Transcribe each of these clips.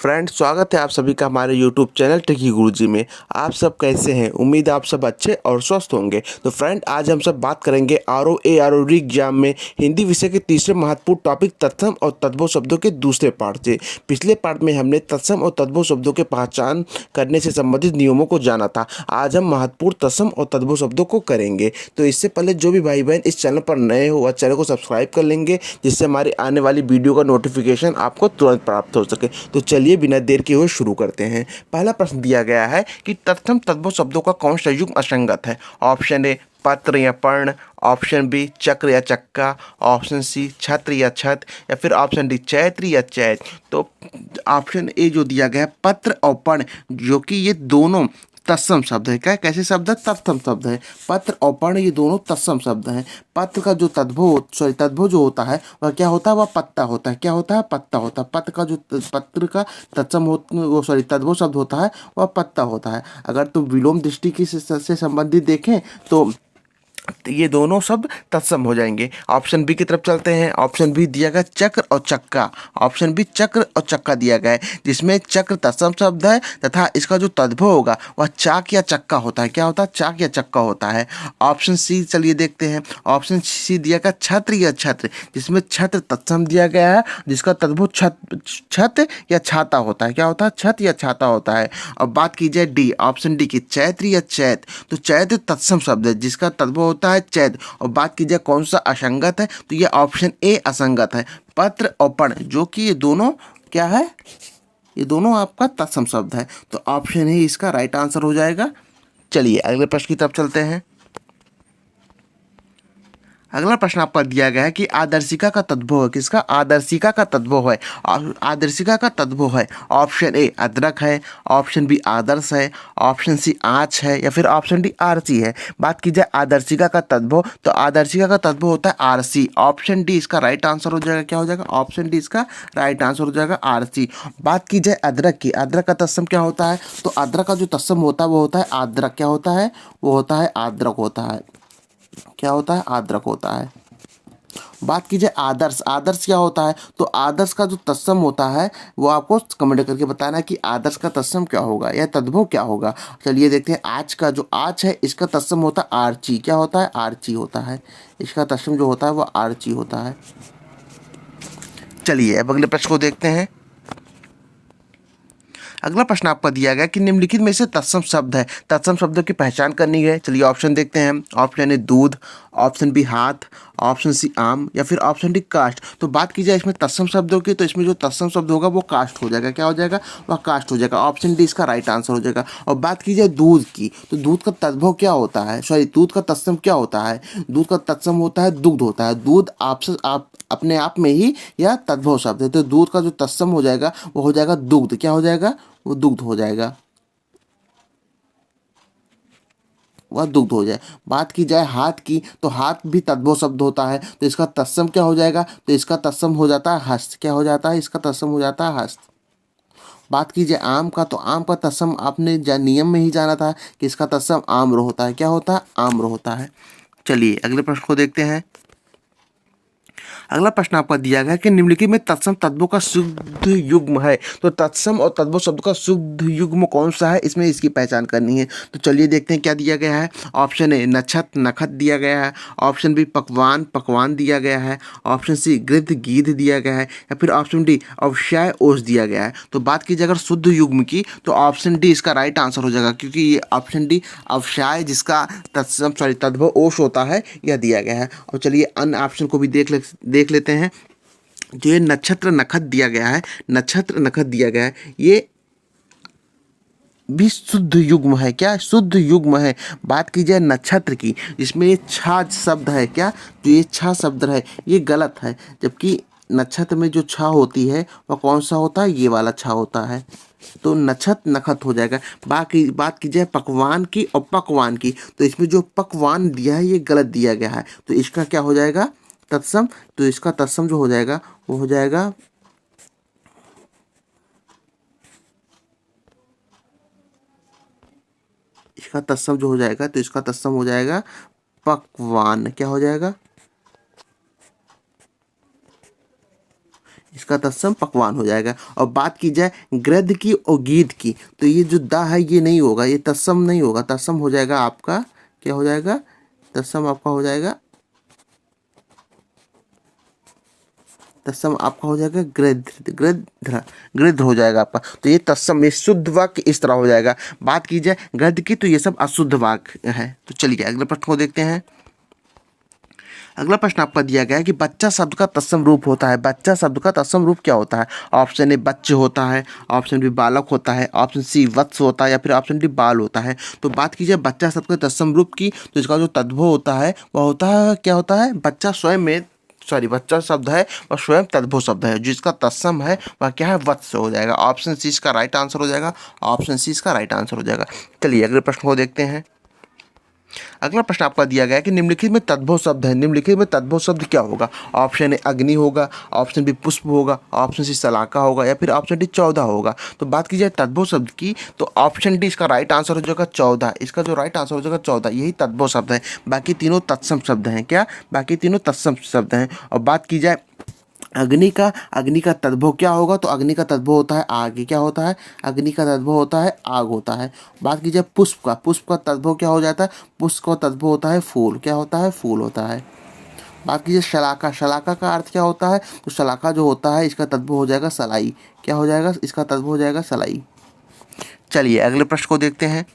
Friends, स्वागत है आप सभी का हमारे यूट्यूब चैनल टेकी गुरुजी में। आप सब कैसे हैं? उम्मीद है आप सब अच्छे और स्वस्थ होंगे। तो फ्रेंड, आज हम सब बात करेंगे ROA एग्जाम में हिंदी विषय के तीसरे महत्वपूर्ण टॉपिक तत्सम और तद्भव शब्दों के दूसरे पार्ट से। पिछले पार्ट में हमने तत्सम और तद्भव शब्दों के पहचान करने से संबंधित नियमों को जाना था। आज हम महत्वपूर्ण तत्सम और तद्भव शब्दों को करेंगे। तो इससे पहले जो भी भाई बहन इस चैनल पर नए हो वह चैनल को सब्सक्राइब कर लेंगे, जिससे हमारी आने वाली वीडियो का नोटिफिकेशन आपको तुरंत प्राप्त हो सके। तो चलिए बिना देर किए हुए शुरू करते हैं। पहला प्रश्न दिया गया है कि तत्सम तद्भव शब्दों का कौन सा युग्म असंगत है? ऑप्शन ए पत्र या पर्ण, ऑप्शन बी चक्र या चक्का, ऑप्शन सी छत्र या छत, या फिर ऑप्शन डी चैत्र या चैत। तो ऑप्शन ए जो दिया गया है पत्र और पर्ण, जो कि ये दोनों तत्सम शब्द है। क्या कैसे शब्द है? तत्सम शब्द है। पत्र और पर्ण ये दोनों तत्सम शब्द हैं। पत्र का जो तद्भव जो होता है वह क्या होता है? वह पत्ता होता है। क्या होता है? पत्ता होता है। पत्र का तत्सम वो तद्भव शब्द होता है वह पत्ता होता है। अगर तो विलोम दृष्टि की से संबंधित देखें तो ये दोनों शब्द तत्सम हो जाएंगे। ऑप्शन बी की तरफ चलते हैं। ऑप्शन बी दिया गया चक्र और चक्का। ऑप्शन बी चक्र और चक्का दिया गया है, जिसमें चक्र तत्सम शब्द है तथा इसका जो तद्भव होगा वह चाक या चक्का होता है। क्या होता है? चाक या चक्का होता है। ऑप्शन सी चलिए देखते हैं। ऑप्शन सी दिया गया छत्र या छत्र, जिसमें छत्र तत्सम दिया गया है, जिसका तद्भव छत या छाता होता है। क्या होता है? छत या छाता होता है। अब बात की जाए डी, ऑप्शन डी की चैत्र या चैत, तो चैत्र तत्सम शब्द है, जिसका तद्भव होता है चैत। और बात की जाए कौन सा असंगत है, तो ये ऑप्शन ए असंगत है। पत्र और पर्ण, जो कि ये दोनों क्या है? ये दोनों आपका तत्सम शब्द है। तो ऑप्शन ए इसका राइट आंसर हो जाएगा। चलिए अगले प्रश्न की तरफ चलते हैं। अगला प्रश्न आपका दिया गया है कि आदर्शिका का तद्भव है। किसका? आदर्शिका का तद्भव है। आदर्शिका का तद्भव है। ऑप्शन ए अदरक है, ऑप्शन बी आदर्श है, ऑप्शन सी आँच है, या फिर ऑप्शन डी आरसी है। बात की जाए आदर्शिका का तद्भव, तो आदर्शिका का तद्भव होता है आरसी। ऑप्शन डी इसका राइट आंसर हो जाएगा। क्या हो जाएगा? ऑप्शन डी इसका राइट आंसर हो जाएगा, आरसी। बात की जाए अदरक की, अदरक का तत्सम क्या होता है? तो अदरक का जो तत्सम होता है वो होता है आद्रक। क्या होता है? वो होता है आद्रक होता है। क्या होता है? आद्रक होता है। बात की जाए आदर्श, आदर्श क्या होता है? तो आदर्श का जो तत्सम होता है वो आपको कमेंट करके बताना है कि आदर्श का तत्सम क्या होगा या तद्भव क्या होगा। चलिए देखते हैं। आज का जो आज है इसका तत्सम होता है आर्ची। क्या होता है? आर्ची होता है। इसका तत्सम जो होता है वो आर्ची होता है। चलिए अब अगले प्रश्न को देखते हैं। अगला प्रश्न आपका दिया गया कि निम्नलिखित में से तत्सम शब्द है, तत्सम शब्दों की पहचान करनी है। चलिए ऑप्शन देखते हैं। ऑप्शन ए दूध, ऑप्शन बी हाथ, ऑप्शन सी आम, या फिर ऑप्शन डी काष्ठ। तो बात की जाए इसमें तत्सम शब्दों की, तो इसमें जो तत्सम शब्द होगा वो काष्ठ हो जाएगा। क्या हो जाएगा? वह काष्ठ हो जाएगा। ऑप्शन डी इसका राइट आंसर हो जाएगा। और बात की जाए दूध की, तो दूध का तद्भव क्या होता है? सॉरी, दूध का तत्सम क्या होता है? दूध का तत्सम होता है दुग्ध होता है। दूध आपसे आप अपने आप में ही यह तद्भव शब्द है। तो दूध का जो तत्सम हो जाएगा वो हो जाएगा दुग्ध। क्या हो जाएगा? वो दुग्ध हो जाएगा। वह दुग्ध हो जाए। बात की जाए हाथ की, तो हाथ भी तद्भव शब्द होता है, तो इसका तत्सम क्या हो जाएगा? तो इसका तत्सम हो जाता है हस्त। क्या हो जाता है? इसका तत्सम हो जाता है हस्त। बात कीजिए आम का, तो आम का तत्सम आपने नियम में ही जाना था कि इसका तत्सम आम्र होता है। क्या होता है? आम्र होता है। चलिए अगले प्रश्न को देखते हैं। अगला प्रश्न आपका दिया गया कि निम्नलिखित में तत्सम तद्भव का शुद्ध युग्म है। तो तत्सम और तद्भव शब्द का शुद्ध युग्म कौन सा है, इसमें इसकी पहचान करनी है। तो चलिए देखते हैं क्या दिया गया है। ऑप्शन ए नक्षत नखत दिया गया है, ऑप्शन बी पकवान पकवान दिया गया है, ऑप्शन सी गिद्ध गीध दिया गया है, या फिर ऑप्शन डी अवश्य ओष दिया गया है। तो बात कीजिए अगर शुद्ध युग्म की, तो ऑप्शन डी इसका राइट आंसर हो जाएगा, क्योंकि ये ऑप्शन डी अवश्य जिसका तत्सम तद्भव ओष होता है यह दिया गया है। और चलिए अन्य ऑप्शन को भी देख लेते हैं। जो ये नक्षत्र नखत दिया गया है, नक्षत्र नखत दिया गया है, ये भी शुद्ध युग्म है। क्या? शुद्ध युग्म है। बात की जाए नक्षत्र की, जिसमें ये छा शब्द है, क्या जो ये छा शब्द है ये गलत है, जबकि नक्षत्र में जो छा होती है वह कौन सा होता है? ये वाला छा होता है। तो नक्षत नखत हो जाएगा। बात की जाए पकवान की और पकवान की, तो इसमें जो पकवान दिया है ये गलत दिया गया है, तो इसका क्या हो जाएगा? तत्सम। तो इसका तत्सम जो हो जाएगा वो हो जाएगा इसका तत्सम जो हो जाएगा, तो इसका तत्सम हो जाएगा पकवान। क्या हो जाएगा? इसका इसका तत्सम पकवान हो जाएगा। और बात की जाए गृध की और गीध की, तो ये जो द है ये नहीं होगा, ये तत्सम नहीं होगा, तत्सम हो जाएगा आपका, क्या हो जाएगा, तत्सम आपका हो जाएगा, तत्सम आपका हो जाएगा गृध्र, गृध्र, गृध्र हो जाएगा आपका। तो ये तत्सम, ये शुद्ध वाक्य इस तरह हो जाएगा। बात की जाए गद्य की, तो ये सब अशुद्ध वाक्य है। तो चलिए अगले प्रश्न को देखते हैं। अगला प्रश्न आपका दिया गया है कि बच्चा शब्द का तत्सम रूप होता है। बच्चा शब्द का तत्सम रूप क्या होता है? ऑप्शन ए बच्चे होता है, ऑप्शन बी बालक होता है, ऑप्शन सी वत्स होता है, या फिर ऑप्शन डी बाल होता है। तो बात कीजिए बच्चा शब्द के तत्सम रूप की, तो इसका जो तद्भव होता है वह होता है, क्या होता है, बच्चा स्वयं में, सॉरी बच्चा शब्द है वह स्वयं तद्भव शब्द है, जिसका तत्सम है वह क्या है, वत्स हो जाएगा। ऑप्शन सी इसका राइट आंसर हो जाएगा, ऑप्शन सी इसका राइट आंसर हो जाएगा। चलिए अगले प्रश्न को देखते हैं। अगला प्रश्न आपका दिया गया है कि निम्नलिखित में तद्भव शब्द है, निम्नलिखित में तद्भव शब्द क्या होगा? ऑप्शन ए अग्नि होगा, ऑप्शन बी पुष्प होगा, ऑप्शन सी शलाका होगा, या फिर ऑप्शन डी 14 होगा। तो बात की जाए तद्भव शब्द की, तो ऑप्शन डी इसका राइट आंसर हो जाएगा 14, इसका जो राइट आंसर हो जाएगा 14, यही तद्भव शब्द है। बाकी तीनों तत्सम शब्द हैं। क्या? बाकी तीनों तत्सम शब्द हैं। और बात की जाए अग्नि का तद्भव क्या होगा? तो अग्नि का तद्भव होता है आग। क्या होता है? अग्नि का तद्भव होता है आग होता है। बात की जाए पुष्प का तद्भव क्या हो जाता है? पुष्प का तद्भव होता है फूल। क्या होता है? फूल होता है। बात कीजिए शलाका का अर्थ क्या होता है? तो शलाका जो होता है इसका तद्भव हो जाएगा सलाई। क्या हो जाएगा? इसका तद्भव हो जाएगा सलाई। चलिए अगले प्रश्न को देखते हैं।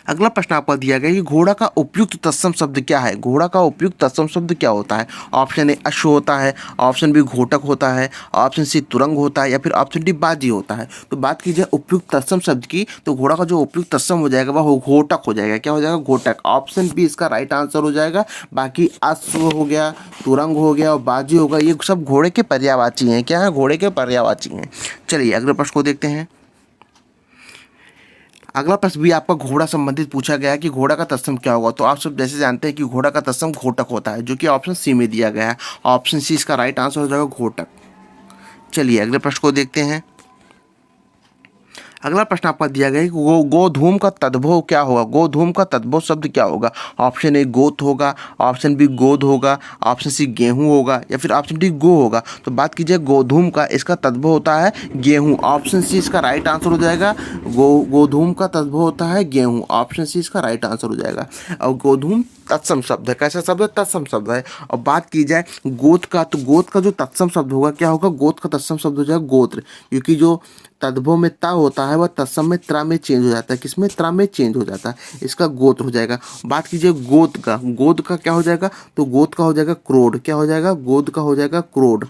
अगला प्रश्न आपको दिया गया कि घोड़ा का उपयुक्त तत्सम शब्द क्या है? घोड़ा का उपयुक्त तत्सम शब्द क्या होता है? ऑप्शन ए अश्व होता है, ऑप्शन बी घोटक होता है, ऑप्शन सी तुरंग होता है, या फिर ऑप्शन डी बाजी होता है। तो बात कीजिए उपयुक्त तत्सम शब्द की, तो घोड़ा का जो उपयुक्त तत्सम हो जाएगा वह घोटक हो जाएगा। क्या हो जाएगा? घोटक। ऑप्शन बी इसका राइट आंसर हो जाएगा। बाकी अश्व हो गया, तुरंग हो गया और बाजी होगा, ये सब घोड़े के पर्यायवाची हैं। क्या है? घोड़े के पर्यायवाची हैं। चलिए अगले प्रश्न को देखते हैं। अगला प्रश्न भी आपका घोड़ा संबंधित पूछा गया है कि घोड़ा का तत्सम क्या होगा। तो आप सब जैसे जानते हैं कि घोड़ा का तत्सम घोटक होता है, जो कि ऑप्शन सी में दिया गया है। ऑप्शन सी इसका राइट आंसर हो जाएगा घोटक। चलिए अगले प्रश्न को देखते हैं। अगला प्रश्न आपका दिया गया है कि गोधूम का तद्भव क्या होगा? गोधूम का तद्भव शब्द क्या होगा? ऑप्शन ए गोत होगा, ऑप्शन बी गोद होगा, ऑप्शन सी गेहूं होगा, या फिर ऑप्शन डी गो होगा। तो बात कीजिए गोधूम का, इसका तद्भव होता है गेहूं। ऑप्शन सी इसका राइट आंसर हो जाएगा। गोधूम का तद्भव होता है गेहूं। ऑप्शन सी इसका राइट आंसर हो जाएगा। और गोधूम तत्सम शब्द है। कैसा शब्द है? तत्सम शब्द है। और बात की जाए गोत का, तो गोत का जो तत्सम शब्द होगा क्या होगा? गोत का तत्सम शब्द हो जाएगा गोत्र, क्योंकि जो तद्भव में ता होता है वह तत्सम में त्रा में चेंज हो जाता है। किसमें? त्रा में चेंज हो जाता है। इसका गोत्र हो जाएगा। बात कीजिए गोद का क्या हो जाएगा? तो गोद का हो जाएगा क्रोड। क्या हो जाएगा? गोद का हो जाएगा क्रोड।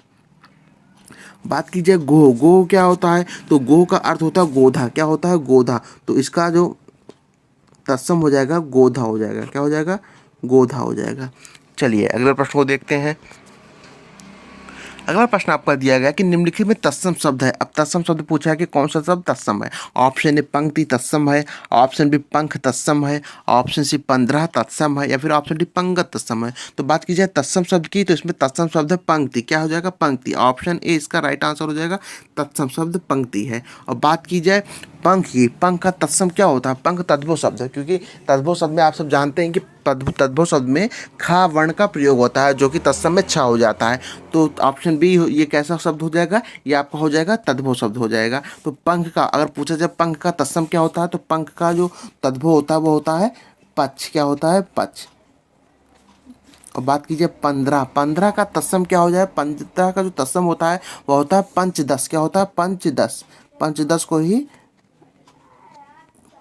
बात कीजिए गो क्या होता है? तो गो का अर्थ होता है गोधा। क्या होता है? गोधा। तो इसका जो तत्सम हो जाएगा गोधा हो जाएगा। क्या हो जाएगा? गोधा हो जाएगा। चलिए अगले प्रश्न को देखते हैं। अगला प्रश्न आपका दिया गया कि निम्नलिखित में तत्सम शब्द है। अब तत्सम शब्द पूछा है कि कौन सा शब्द तत्सम है। ऑप्शन ए पंक्ति तत्सम है, ऑप्शन बी पंख तत्सम है, ऑप्शन सी 15 तत्सम है, या फिर ऑप्शन डी पंगत तत्सम है। तो बात की जाए तत्सम शब्द की, तो इसमें तत्सम शब्द है पंक्ति। क्या हो जाएगा? पंक्ति। ऑप्शन ए इसका राइट आंसर हो जाएगा। तत्सम शब्द पंक्ति है। और बात की जाए पंख की, पंख का तत्सम क्या होता है? पंख तद्भव शब्द है, क्योंकि तद्भव शब्द में आप सब जानते हैं कि तद्भव शब्द में खा वर्ण का प्रयोग होता है, जो कि तत्सम में छा हो जाता है। तो ऑप्शन बी ये कैसा शब्द हो जाएगा? ये आपका हो जाएगा तद्भव शब्द हो जाएगा। तो पंख का अगर पूछा जाए पंख का तत्सम क्या होता है, तो पंख का जो तद्भव होता है वो होता है पक्ष। क्या होता है? पक्ष। और बात कीजिए 15 का तत्सम क्या हो जाए? 15 का जो तत्सम होता है वह होता है पंचदश। क्या होता है? पंचदश। पंचदश को ही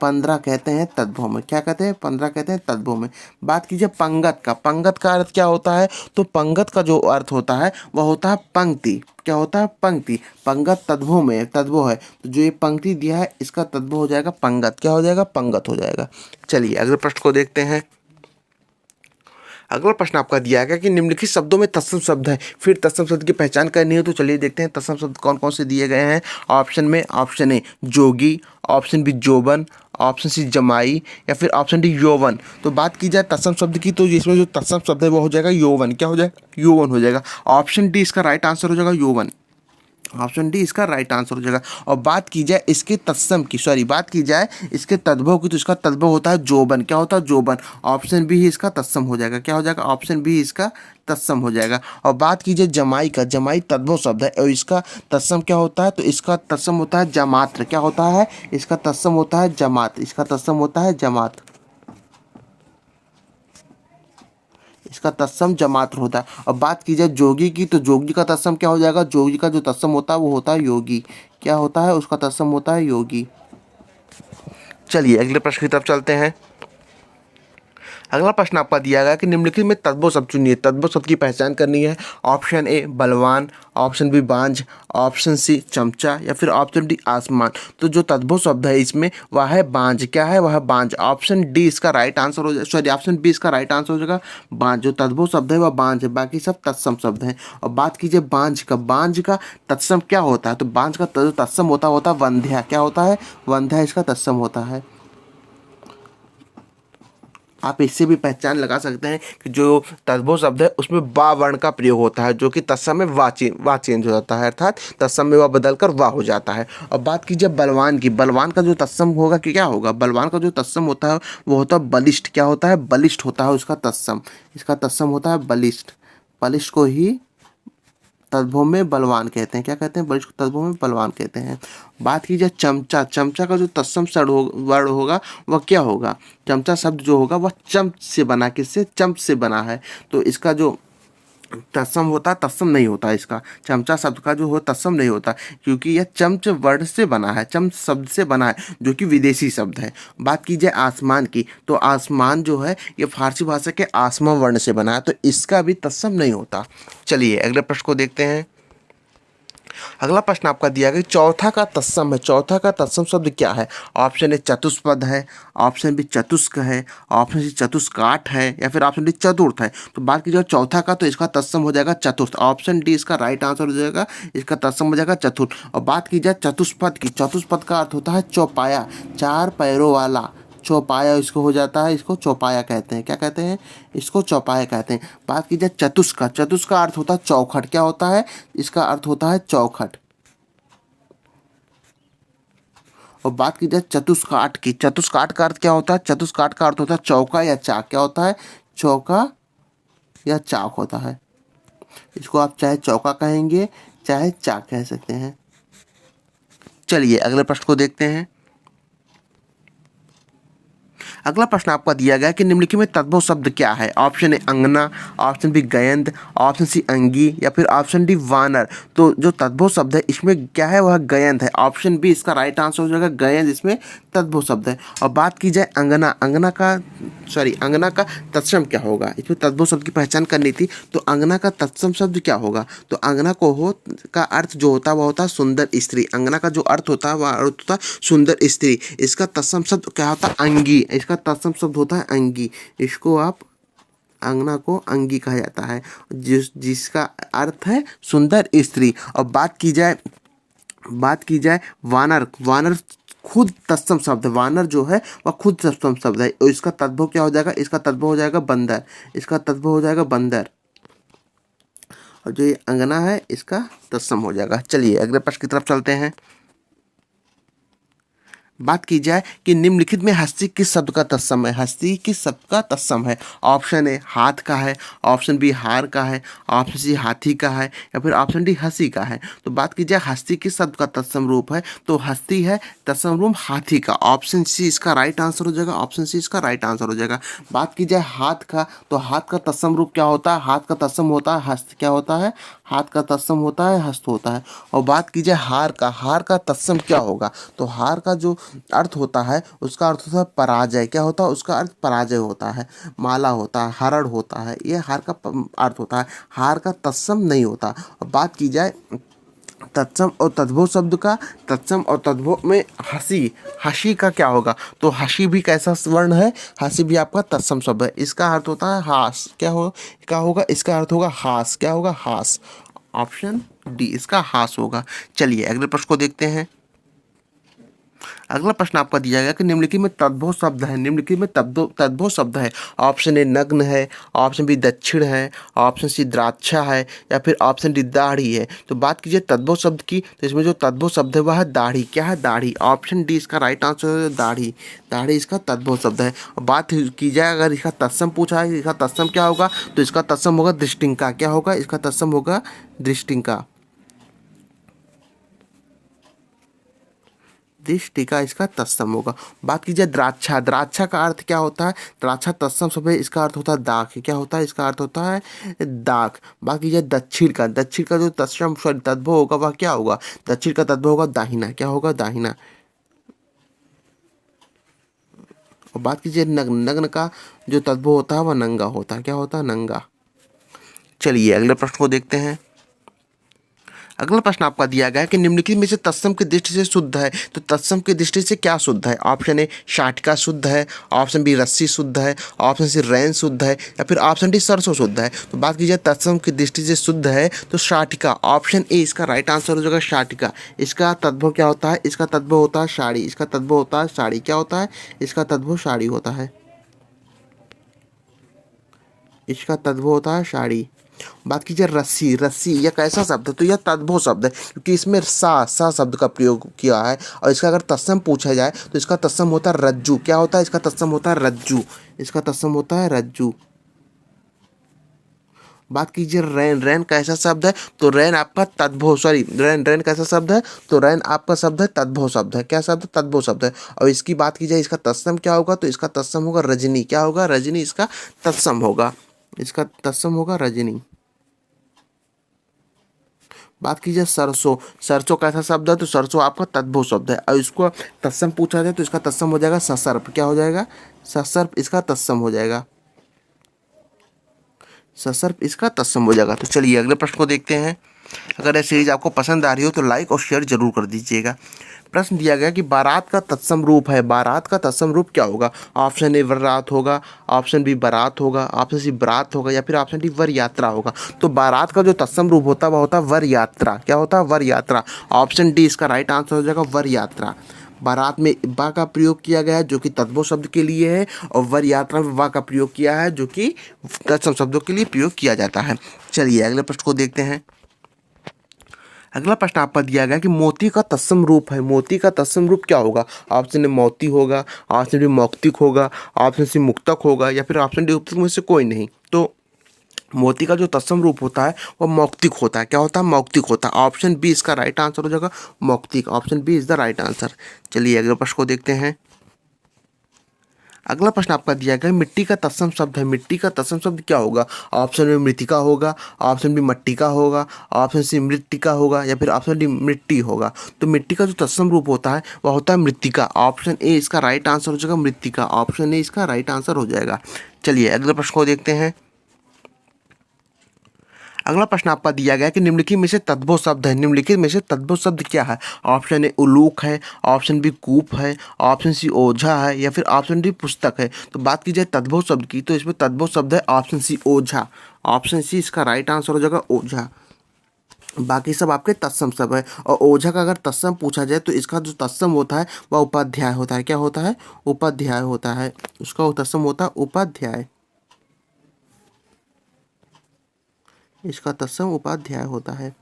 15 कहते हैं तद्भव में। क्या कहते हैं? 15 कहते हैं तद्भव में। बात कीजिए पंगत का अर्थ क्या होता है? तो पंगत का जो अर्थ होता है वह होता है पंक्ति। क्या होता है? पंक्ति। पंगत तद्भव है, तो जो ये पंक्ति दिया है इसका तद्भव हो जाएगा पंगत। क्या हो जाएगा? पंगत हो जाएगा। चलिए अगले प्रश्न को देखते हैं। अगला प्रश्न आपका दिया गया कि निम्नलिखित शब्दों में तत्सम शब्द है, फिर तत्सम शब्द की पहचान करनी है। तो चलिए देखते हैं तत्सम शब्द कौन कौन से दिए गए हैं। ऑप्शन में ऑप्शन ए जोगी, ऑप्शन बी जोबन, ऑप्शन सी जमाई, या फिर ऑप्शन डी यौवन। तो बात की जाए तत्सम शब्द की, तो इसमें जो तत्सम शब्द है वो हो जाएगा यौवन। क्या हो जाएगा? यौवन हो जाएगा। ऑप्शन डी इसका राइट आंसर हो जाएगा यौवन। ऑप्शन डी इसका राइट आंसर हो जाएगा। और बात की जाए इसके तत्सम की, सॉरी बात की जाए इसके तद्भव की, तो इसका तद्भव होता है जोबन। क्या होता है? जोबन। ऑप्शन बी ही इसका तत्सम हो जाएगा। क्या हो जाएगा? ऑप्शन बी इसका तत्सम हो जाएगा। और बात कीजिए जमाई का, जमाई तद्भव शब्द है और इसका तत्सम क्या होता है? तो इसका तत्सम होता है जमात्र। क्या होता है? इसका तत्सम होता है जमात। इसका तत्सम होता है जमात। इसका तत्सम जमात्र होता है। अब बात की जाए जोगी की, तो जोगी का तत्सम क्या हो जाएगा? जोगी का जो तत्सम होता है वो होता है योगी। क्या होता है? उसका तत्सम होता है योगी। चलिए अगले प्रश्न की तरफ चलते हैं। अगला प्रश्न आपका दिया गया कि निम्नलिखित में तद्भव शब्द चुनिए। तद्भव शब्द की पहचान करनी है। ऑप्शन ए बलवान, ऑप्शन बी बांझ, ऑप्शन सी चमचा या फिर ऑप्शन डी आसमान। तो जो तद्भव शब्द है इसमें वह है बांझ। क्या है? वह बांझ। ऑप्शन डी इसका राइट आंसर हो जाएगा, सॉरी ऑप्शन बी इसका राइट आंसर हो जाएगा बांझ। जो तद्भव शब्द है वह बांझ है, बाकी सब तत्सम शब्द हैं। और बात कीजिए बांझ का, बांझ का तत्सम क्या होता है? तो बांझ का तत्सम होता है वंध्या। क्या होता है? वंध्या इसका तत्सम होता है। आप इससे भी पहचान लगा सकते हैं कि जो तद्भव शब्द है उसमें बा वर्ण का प्रयोग होता है, जो कि तत्सम में वा चेंज हो जाता है, अर्थात तत्सम में वा बदल कर वा हो जाता है। और बात कीजिए बलवान की, बलवान का जो तत्सम होगा कि क्या होगा? बलवान का जो तत्सम होता है वो होता है बलिष्ठ। क्या होता है? बलिष्ठ होता है उसका तत्सम। इसका तत्सम होता है बलिष्ठ। बलिष्ठ को ही तद्भव में बलवान कहते हैं। क्या कहते हैं? बलिष्ठ को तद्भव में बलवान कहते हैं। बात की जाए चमचा, चमचा का जो तत्सम वर्ण होगा वह क्या होगा? चमचा शब्द जो होगा वह चम्च से बना, किससे? चम्च से बना है। तो इसका जो तत्सम होता है, तत्सम नहीं होता इसका। चमचा शब्द का जो हो तत्सम नहीं होता, क्योंकि यह चमच वर्ण से बना है, चमच शब्द से बना है, जो कि विदेशी शब्द है। बात की जाए आसमान की, तो आसमान जो है ये फारसी भाषा के आसमा वर्ण से बना है, तो इसका भी तत्सम नहीं होता। चलिए अगले प्रश्न को देखते हैं। अगला प्रश्न आपका दिया गया चौथा का तत्सम है। चौथा का तत्सम शब्द क्या है? ऑप्शन ए चतुष्पद है, ऑप्शन बी चतुष्क है, ऑप्शन सी चतुष्काठ है या फिर ऑप्शन डी चतुर्थ है। तो बात की जाए चौथा का, तो इसका तत्सम हो जाएगा चतुर्थ। ऑप्शन डी इसका राइट आंसर हो जाएगा, इसका तत्सम हो जाएगा चतुर्थ। और बात की जाए चतुष्पद की, चतुष्पद का अर्थ होता है चौपाया, चार पैरों वाला। चौपाया इसको हो जाता है, इसको चौपाया कहते हैं। क्या कहते हैं? इसको चौपाया कहते हैं। बात की जाए चतुष्क का, चतुष्क का अर्थ होता है चौखट। क्या होता है? इसका अर्थ होता है चौखट। और बात की जाए चतुष्काठ की, चतुष्काठ का अर्थ क्या होता है? चतुष्काठ का अर्थ होता है चौका या चाक। क्या होता है? चौका या चाक होता है। इसको आप चाहे चौका कहेंगे चाहे चाक कह सकते हैं। चलिए अगले प्रश्न को देखते हैं। अगला प्रश्न आपका दिया गया कि निम्नलिखित में तद्भव शब्द क्या है? ऑप्शन ए अंगना, ऑप्शन बी गयंद, ऑप्शन सी अंगी या फिर ऑप्शन डी वानर। तो जो तद्भव शब्द है इसमें क्या है? वह गयंद है। ऑप्शन बी इसका राइट आंसर हो जाएगा, गयंद इसमें तद्भव शब्द है। और बात की जाए अंगना, अंगना का अंगना का तत्सम क्या होगा? इसमें तद्भव शब्द की पहचान करनी थी, तो अंगना का तत्सम शब्द क्या होगा? तो अंगना को हो का अर्थ जो होता है वह होता है सुंदर स्त्री। अंगना का जो अर्थ होता है वह अर्थ होता है सुंदर स्त्री। इसका तत्सम शब्द क्या होता है? अंगी। इसका तत्सम शब्द होता है अंगी। इसको आप अंगना को अंगी कहा जाता है, जिसका अर्थ है सुंदर स्त्री। और बात की जाए वानर, वानर खुद तत्सम शब्द है। वानर जो है वह खुद तत्सम शब्द है। और इसका तद्भव क्या हो जाएगा? इसका तद्भव हो जाएगा बंदर। इसका तद्भव हो जाएगा बंदर। और जो ये अंगना है इसका तत्सम हो जाएगा। चलिए अगले प्रश्न की तरफ चलते हैं। बात की जाए कि निम्नलिखित में हस्ती किस शब्द का तत्सम है? हस्ती किस शब्द का तत्सम है? ऑप्शन ए हाथ का है, ऑप्शन बी हार का है, ऑप्शन सी हाथी का है या फिर ऑप्शन डी हंसी का है। तो बात की जाए हस्ती किस शब्द का तत्सम रूप है? तो हस्ती है तत्सम रूप हाथी का। ऑप्शन सी इसका राइट आंसर हो जाएगा, ऑप्शन सी इसका राइट आंसर हो जाएगा। बात की जाए हाथ का, तो हाथ का तत्सम रूप क्या होता है? हाथ का तत्सम होता है हस्त। क्या होता है? हाथ का तत्सम होता है हस्त होता है। और बात की जाए हार का, हार का तत्सम क्या होगा? तो हार का जो अर्थ होता है उसका अर्थ होता है पराजय। क्या होता है? उसका अर्थ पराजय होता है। माला होता है, हरण होता है, ये हार का अर्थ होता है। हार का तत्सम नहीं होता। और बात की जाए तत्सम और तद्भव शब्द का, तत्सम और तद्भव में हंसी, हंसी का क्या होगा? तो हंसी भी कैसा वर्ण है? हंसी भी आपका तत्सम शब्द है। इसका अर्थ होता है हास। क्या होगा? इसका अर्थ होगा हास। क्या होगा? हास। ऑप्शन डी इसका हास होगा। चलिए अगले प्रश्न को देखते हैं। अगला प्रश्न आपका दिया गया कि निम्नलिखित में तद्भव शब्द है, निम्नलिखित में तद्भव शब्द है। ऑप्शन ए नग्न है, ऑप्शन बी दक्षिण है, ऑप्शन सी द्राक्षा है, या फिर ऑप्शन डी दाढ़ी है। तो बात कीजिए तद्भव शब्द की, तो इसमें जो तद्भव शब्द है वह है दाढ़ी। क्या है? दाढ़ी। ऑप्शन डी इसका राइट आंसर है, दाढ़ी। दाढ़ी इसका तद्भव शब्द है। और बात की जाए अगर इसका तत्सम पूछा है, इसका तत्सम क्या होगा, तो इसका तत्सम होगा दृष्टिंका। क्या होगा? इसका तत्सम होगा दृष्टिंका। दृष्टिका इसका तत्सम होगा। बात कीजिए द्राक्षा। द्राक्षा का अर्थ क्या होता है? द्राक्षा तत्सम शब्द है, इसका अर्थ होता है दाख। क्या होता है? इसका अर्थ होता है दाख। बात कीजिए दक्षिण का। दक्षिण का जो तत्सम तद्भव होगा वह क्या होगा? दक्षिण का तद्भव होगा दाहिना। क्या होगा? दाहिना। और बात कीजिए नग्न। नग्न का जो तद्भव होता है वह नंगा होता है। क्या होता है? नंगा। चलिए अगले प्रश्न को देखते हैं। अगला प्रश्न आपका दिया गया है कि निम्नलिखित में से तत्सम की दृष्टि से शुद्ध है। तो तत्सम की दृष्टि से क्या शुद्ध है? ऑप्शन ए शाटिका शुद्ध है, ऑप्शन बी रस्सी शुद्ध है, ऑप्शन सी रैन शुद्ध है, या फिर ऑप्शन डी सरसों शुद्ध है। तो बात कीजिए तत्सम की दृष्टि से शुद्ध है तो शाटिका। ऑप्शन ए इसका राइट आंसर हो जाएगा, शाटिका। इसका तद्भव क्या होता है? इसका तद्भव होता है साड़ी। इसका तद्भव होता है साड़ी। क्या होता है? इसका तद्भव साड़ी होता है। इसका तद्भव होता है साड़ी। बात कीजिए रस्सी। रस्सी यह कैसा शब्द है? तो यह तद्भव शब्द है, क्योंकि इसमें सा शब्द का प्रयोग किया है। और इसका अगर तत्सम पूछा जाए तो इसका तत्सम होता है रज्जू। क्या होता है? इसका तत्सम होता है रज्जू। इसका तत्सम होता है रज्जू। बात कीजिए रैन। रैन कैसा शब्द है? तो रैन आपका तद्भव, सॉरी रैन। रैन कैसा शब्द है? तो रैन आपका शब्द है तद्भव शब्द है। क्या शब्द है? तद्भव शब्द है। और इसकी बात की जाए इसका तत्सम क्या होगा, तो इसका तत्सम होगा रजनी। क्या होगा? रजनी इसका तत्सम होगा। इसका तत्सम होगा रजनी। बात कीजिए सरसों। सरसों कैसा शब्द है? तो सरसों आपका तद्भव शब्द है। और इसको तत्सम पूछा जाए तो इसका तत्सम हो जाएगा ससर्प। क्या हो जाएगा? ससर्प इसका तत्सम हो जाएगा। ससर्प इसका तत्सम हो जाएगा। तो चलिए अगले प्रश्न को देखते हैं। अगर यह सीरीज आपको पसंद आ रही हो तो लाइक और शेयर जरूर कर दीजिएगा। प्रश्न दिया गया कि बारात का तत्सम रूप है। बारात का तत्सम रूप क्या होगा? ऑप्शन ए वररात होगा, ऑप्शन बी बारात होगा, ऑप्शन सी बरात होगा, या फिर ऑप्शन डी वर यात्रा होगा। तो बारात का जो तत्सम रूप होता है वह होता है वर यात्रा। क्या होता है? वर यात्रा। ऑप्शन डी इसका राइट आंसर हो जाएगा, वर यात्रा। बारात में बा का प्रयोग किया गया है जो कि तद्भव शब्द के लिए है, और वर यात्रा में वा का प्रयोग किया है जो कि तत्सम शब्दों के लिए प्रयोग किया जाता है। चलिए अगले प्रश्न को देखते हैं। अगला प्रश्न आपका दिया गया कि मोती का तत्सम रूप है। मोती का तत्सम रूप क्या होगा? ऑप्शन ए मोती होगा, ऑप्शन बी मौक्तिक होगा, ऑप्शन सी मुक्तक होगा, या फिर ऑप्शन डी उपतक में से कोई नहीं। तो मोती का जो तत्सम रूप होता है वह मौक्तिक होता है। क्या होता है? मौक्तिक होता है। ऑप्शन बी इसका राइट आंसर हो जाएगा, मौक्तिक। Option B is the right answer. चलिए अगले प्रश्न को देखते हैं। अगला प्रश्न आपका दिया गया मिट्टी का तत्सम शब्द है। मिट्टी का तत्सम शब्द क्या होगा? ऑप्शन में मृतिका होगा, ऑप्शन बी मट्टिका होगा, ऑप्शन सी मृत्तिका होगा, या फिर ऑप्शन डी मिट्टी होगा। तो मिट्टी का जो तत्सम रूप होता है वह होता है मृत्तिका। ऑप्शन ए इसका राइट आंसर हो जाएगा, मृत्तिका। ऑप्शन ए इसका राइट आंसर हो जाएगा। चलिए अगले प्रश्न को देखते हैं। अगला प्रश्न आपका दिया गया कि निम्नलिखित में से तद्भव शब्द है। निम्नलिखित में से तद्भव शब्द क्या है? ऑप्शन ए उलूक है, ऑप्शन बी कूप है, ऑप्शन सी ओझा है, या फिर ऑप्शन डी पुस्तक है। तो बात की जाए तद्भव शब्द की तो इसमें तद्भव शब्द है ऑप्शन सी ओझा। ऑप्शन सी इसका राइट आंसर हो जाएगा, ओझा। बाकी सब आपके तत्सम शब्द है। और ओझा का अगर तत्सम पूछा जाए तो इसका जो तत्सम होता है वह उपाध्याय होता है। क्या होता है? उपाध्याय होता है। उसका तत्सम होता है उपाध्याय। इसका तत्सम उपाध्याय होता है।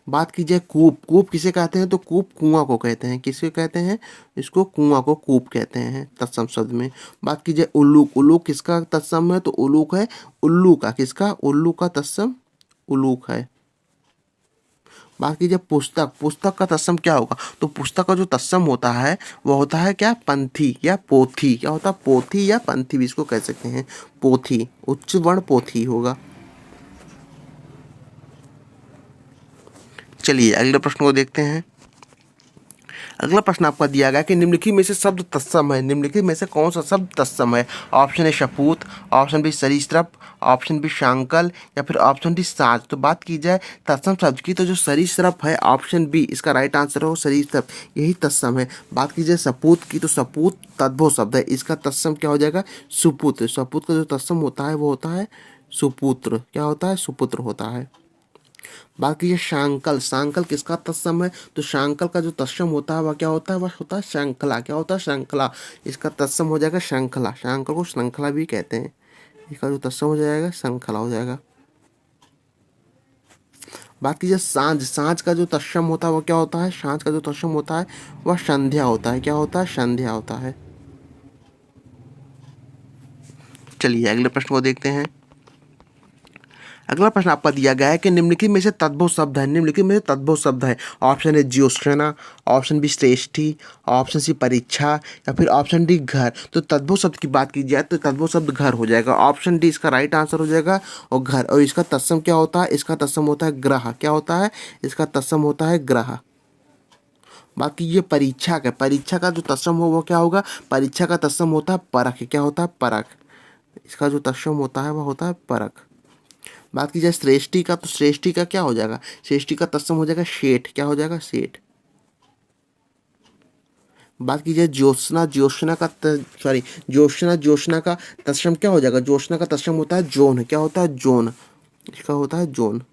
बात की जाए कूप। कूप किसे कहते हैं? तो कूप कुआं को कहते हैं। किसे कहते हैं? इसको कुआं को कूप कहते हैं तत्सम शब्द में। बात की जाए उल्लूक। उल्लूक किसका तत्सम है? तो उल्लूक है उल्लू का। किसका? उल्लू का तत्सम उल्लूक है। बात की जाए पुस्तक। पुस्तक का तत्सम क्या होगा? तो पुस्तक का जो तत्सम होता है वह होता है क्या? पंथी या पोथी। क्या होता है? पोथी या पंथी भी इसको कह सकते हैं। पोथी, उच्च वर्ण पोथी होगा। चलिए अगले प्रश्न को देखते हैं। अगला प्रश्न आपका दिया गया कि निम्नलिखित में से शब्द तत्सम है। निम्नलिखित में से कौन सा शब्द तत्सम है? ऑप्शन ए शपूत, ऑप्शन बी सरीसृप, ऑप्शन बी शांकल, या फिर ऑप्शन डी साज। तो बात की जाए तत्सम शब्द की तो जो सरीसृप है ऑप्शन बी इसका राइट आंसर हो, सरीसृप यही तत्सम है। बात की जाए सपूत की तो सपूत तद्भव शब्द है। इसका तत्सम क्या हो जाएगा? सुपुत्र। सपूत का जो तत्सम होता है वो होता है सुपुत्र। क्या होता है? सुपुत्र होता है। बात कीजिए शांकल, शांकल किसका तत्सम है? तो शांकल का जो तत्सम होता है वह क्या होता है? वह होता है श्रृंखला। क्या होता है? श्रृंखला। इसका तत्सम हो जाएगा श्रृंखला। शांकल को श्रृंखला भी कहते हैं। इसका जो तत्सम हो जाएगा श्रृंखला हो जाएगा। बात कीजिए सांझ, सांझ का जो तत्सम होता है वो क्या होता है? सांझ का जो तत्सम होता है वह संध्या होता है। क्या होता है? संध्या होता है। चलिए अगले प्रश्न को देखते हैं। अगला प्रश्न आपका दिया गया है कि निम्नलिखित में से तद्भव शब्द है। निम्नलिखित में से तद्भव शब्द है। ऑप्शन है ज्योत्सना, ऑप्शन बी श्रेष्ठी, ऑप्शन सी परीक्षा या फिर ऑप्शन डी घर। तो तद्भव शब्द की बात की जाए तो तद्भव शब्द घर हो जाएगा। ऑप्शन डी इसका राइट आंसर हो जाएगा। और घर, और इसका तत्सम क्या होता है? इसका तत्सम होता है ग्रह। क्या होता है? इसका तत्सम होता है ग्रह। बाकी ये परीक्षा का, परीक्षा का जो तत्सम हो वो क्या होगा? परीक्षा का तत्सम होता है परख। क्या होता है? परख। इसका जो तत्सम होता है वह होता है परख। बात की जाए श्रेष्ठी का, तो श्रेष्ठी का क्या हो जाएगा? श्रेष्ठी का तत्सम हो जाएगा शेठ। क्या हो जाएगा? शेठ। बात की जाए ज्योत्सना, ज्योत्सना का सॉरी ज्योत्सना, ज्योत्सना का तत्सम क्या हो जाएगा? ज्योत्सना का तत्सम होता है जोन। क्या होता है? जोन। इसका होता है जोन।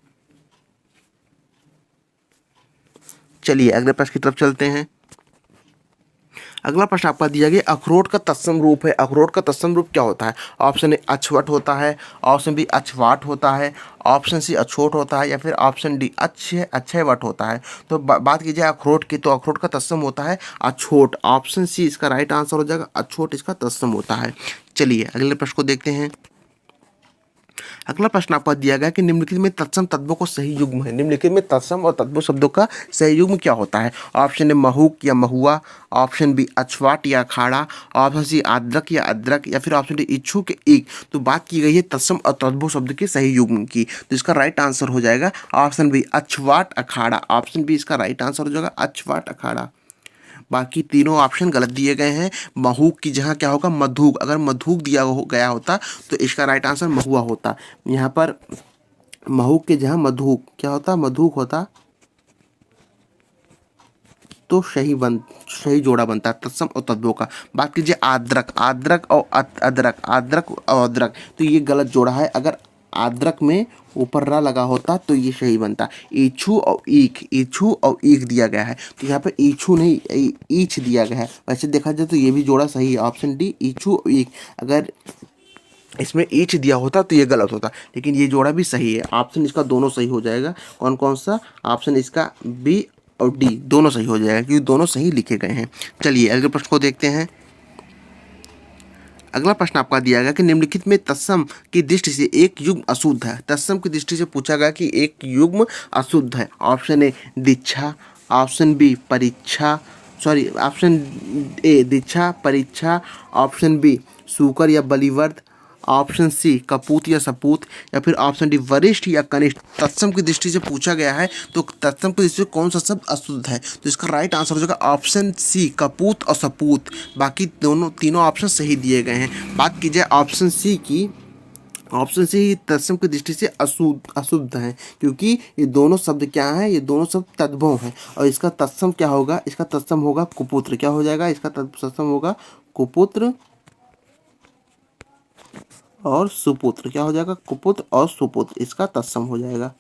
चलिए अगले प्रश्न की तरफ चलते हैं। अगला प्रश्न आपका दिया गया अखरोट का तत्सम रूप है। अखरोट का तत्सम रूप क्या होता है? ऑप्शन ए अछवट होता है, ऑप्शन बी अछवाट होता है, ऑप्शन सी अछोट होता है या फिर ऑप्शन डी अक्षयवट होता है। तो बात की जाए अखरोट की, तो अखरोट का तत्सम होता है अछोट। ऑप्शन सी इसका राइट आंसर हो जाएगा। अछोट इसका तत्सम होता है। चलिए अगले प्रश्न को देखते हैं। अगला प्रश्न आपको दिया गया कि निम्नलिखित में तत्सम तत्वों को सही युग्म है। निम्नलिखित में तत्सम और तत्व शब्दों का सही युग्म क्या होता है? ऑप्शन ए महूक या महुआ, ऑप्शन बी अछवाट या अखाड़ा, ऑप्शन सी आद्रक या अदरक या फिर ऑप्शन डी इच्छुक या ईक। तो बात की गई है तत्सम और तत्व शब्द के सही युग्म की, तो इसका राइट आंसर हो जाएगा ऑप्शन बी अछवाट अखाड़ा। ऑप्शन बी इसका राइट आंसर हो जाएगा अछवाट अखाड़ा। बाकी तीनों ऑप्शन गलत दिए गए हैं। महूक की जगह क्या होगा? मधुक। अगर मधुक दिया गया होता तो इसका राइट आंसर महुआ होता। यहाँ पर महूक की जगह मधुक क्या होता? मधुक होता तो सही जोड़ा बनता है तत्सम और तद्भव का। बात कीजिए आद्रक, आद्रक और अदरक, आद्रक और अदरक, तो ये गलत जोड़ा है। अगर आद्रक में ऊपर रा लगा होता तो ये सही बनता। ईछू और ईख, ईछू और ईख दिया गया है तो यहाँ पे ईछू नहीं ईछ दिया गया है। वैसे देखा जाए तो ये भी जोड़ा सही है। ऑप्शन डी ईछू और ईख। अगर इसमें ईच दिया होता तो ये गलत होता, लेकिन ये जोड़ा भी सही है। ऑप्शन इसका दोनों सही हो जाएगा। कौन कौन सा? ऑप्शन इसका बी और डी दोनों सही हो जाएगा क्योंकि दोनों सही लिखे गए हैं। चलिए अगले प्रश्न को देखते हैं। अगला प्रश्न आपका दिया गया कि निम्नलिखित में तत्सम की दृष्टि से एक युग्म अशुद्ध है। तत्सम की दृष्टि से पूछा गया कि एक युग्म अशुद्ध है। ऑप्शन ए दीक्षा, ऑप्शन बी परीक्षा ऑप्शन ए दीक्षा परीक्षा, ऑप्शन बी सूकर या बलिवर्द, ऑप्शन सी कपूत या सपूत या फिर ऑप्शन डी वरिष्ठ या कनिष्ठ। तत्सम की दृष्टि से पूछा गया है तो तत्सम की दृष्टि से कौन सा शब्द अशुद्ध है? तो इसका राइट आंसर हो जाएगा ऑप्शन सी कपूत और सपूत। बाकी तीनों ऑप्शन सही दिए गए हैं। बात की जाए ऑप्शन सी की, ऑप्शन सी ही तत्सम की दृष्टि से अशुद्ध है क्योंकि ये दोनों शब्द क्या हैं? ये दोनों शब्द तद्भव हैं। और इसका तत्सम क्या होगा? इसका तत्सम होगा कुपुत्र। क्या हो जाएगा? इसका तत्सम होगा कुपुत्र और सुपुत्र। क्या हो जाएगा? कुपुत्र और सुपुत्र इसका तत्सम हो जाएगा।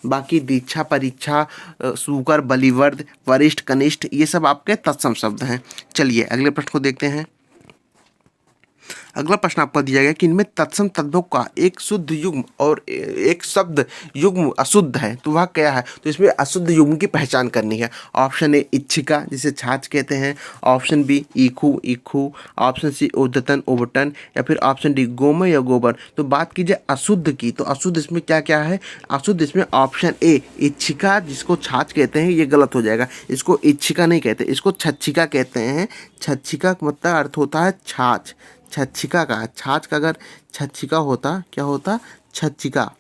बाकी दीक्षा परीक्षा सूकर बलिवर्द वरिष्ठ कनिष्ठ ये सब आपके तत्सम शब्द हैं। चलिए अगले प्रश्न को देखते हैं। अगला प्रश्न आपको दिया गया कि इनमें तत्सम तद्भव का एक शुद्ध युग्म और एक शब्द युग्म अशुद्ध है, तो वह क्या है? तो इसमें अशुद्ध युग्म की पहचान करनी है। ऑप्शन ए इच्छिका जिसे छाछ कहते हैं, ऑप्शन बी ईखू ईखू, ऑप्शन सी उद्दतन उबटन या फिर ऑप्शन डी गोमय या गोबर। तो बात कीजिए अशुद्ध की, तो अशुद्ध इसमें क्या क्या है? अशुद्ध इसमें ऑप्शन ए इच्छिका जिसको छाछ कहते हैं ये गलत हो जाएगा। इसको इच्छिका नहीं कहते, इसको छच्छिका कहते हैं। छच्छिका का मतलब अर्थ होता है छाछ। छच्छिका का, छाछ का अगर छच्छिका होता क्या होता? छच्छिका।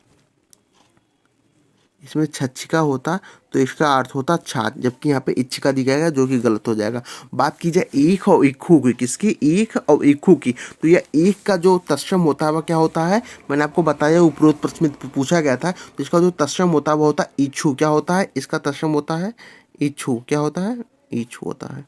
इसमें छच्छिका होता तो इसका अर्थ होता छाछ, जबकि यहाँ पे इच्छिका दिया गया जो कि गलत हो जाएगा। बात की जाए ईख और इक्खू की, किसकी? ईख और इक्खू की, तो यह ईख का जो तत्सम होता है वह क्या होता है? मैंने आपको बताया उपरोक्त प्रश्न में पूछा गया था। तो इसका जो तत्सम होता है वो होता है इच्छू। क्या होता है? इसका तत्सम होता है इच्छू। क्या होता है? इच्छू होता है।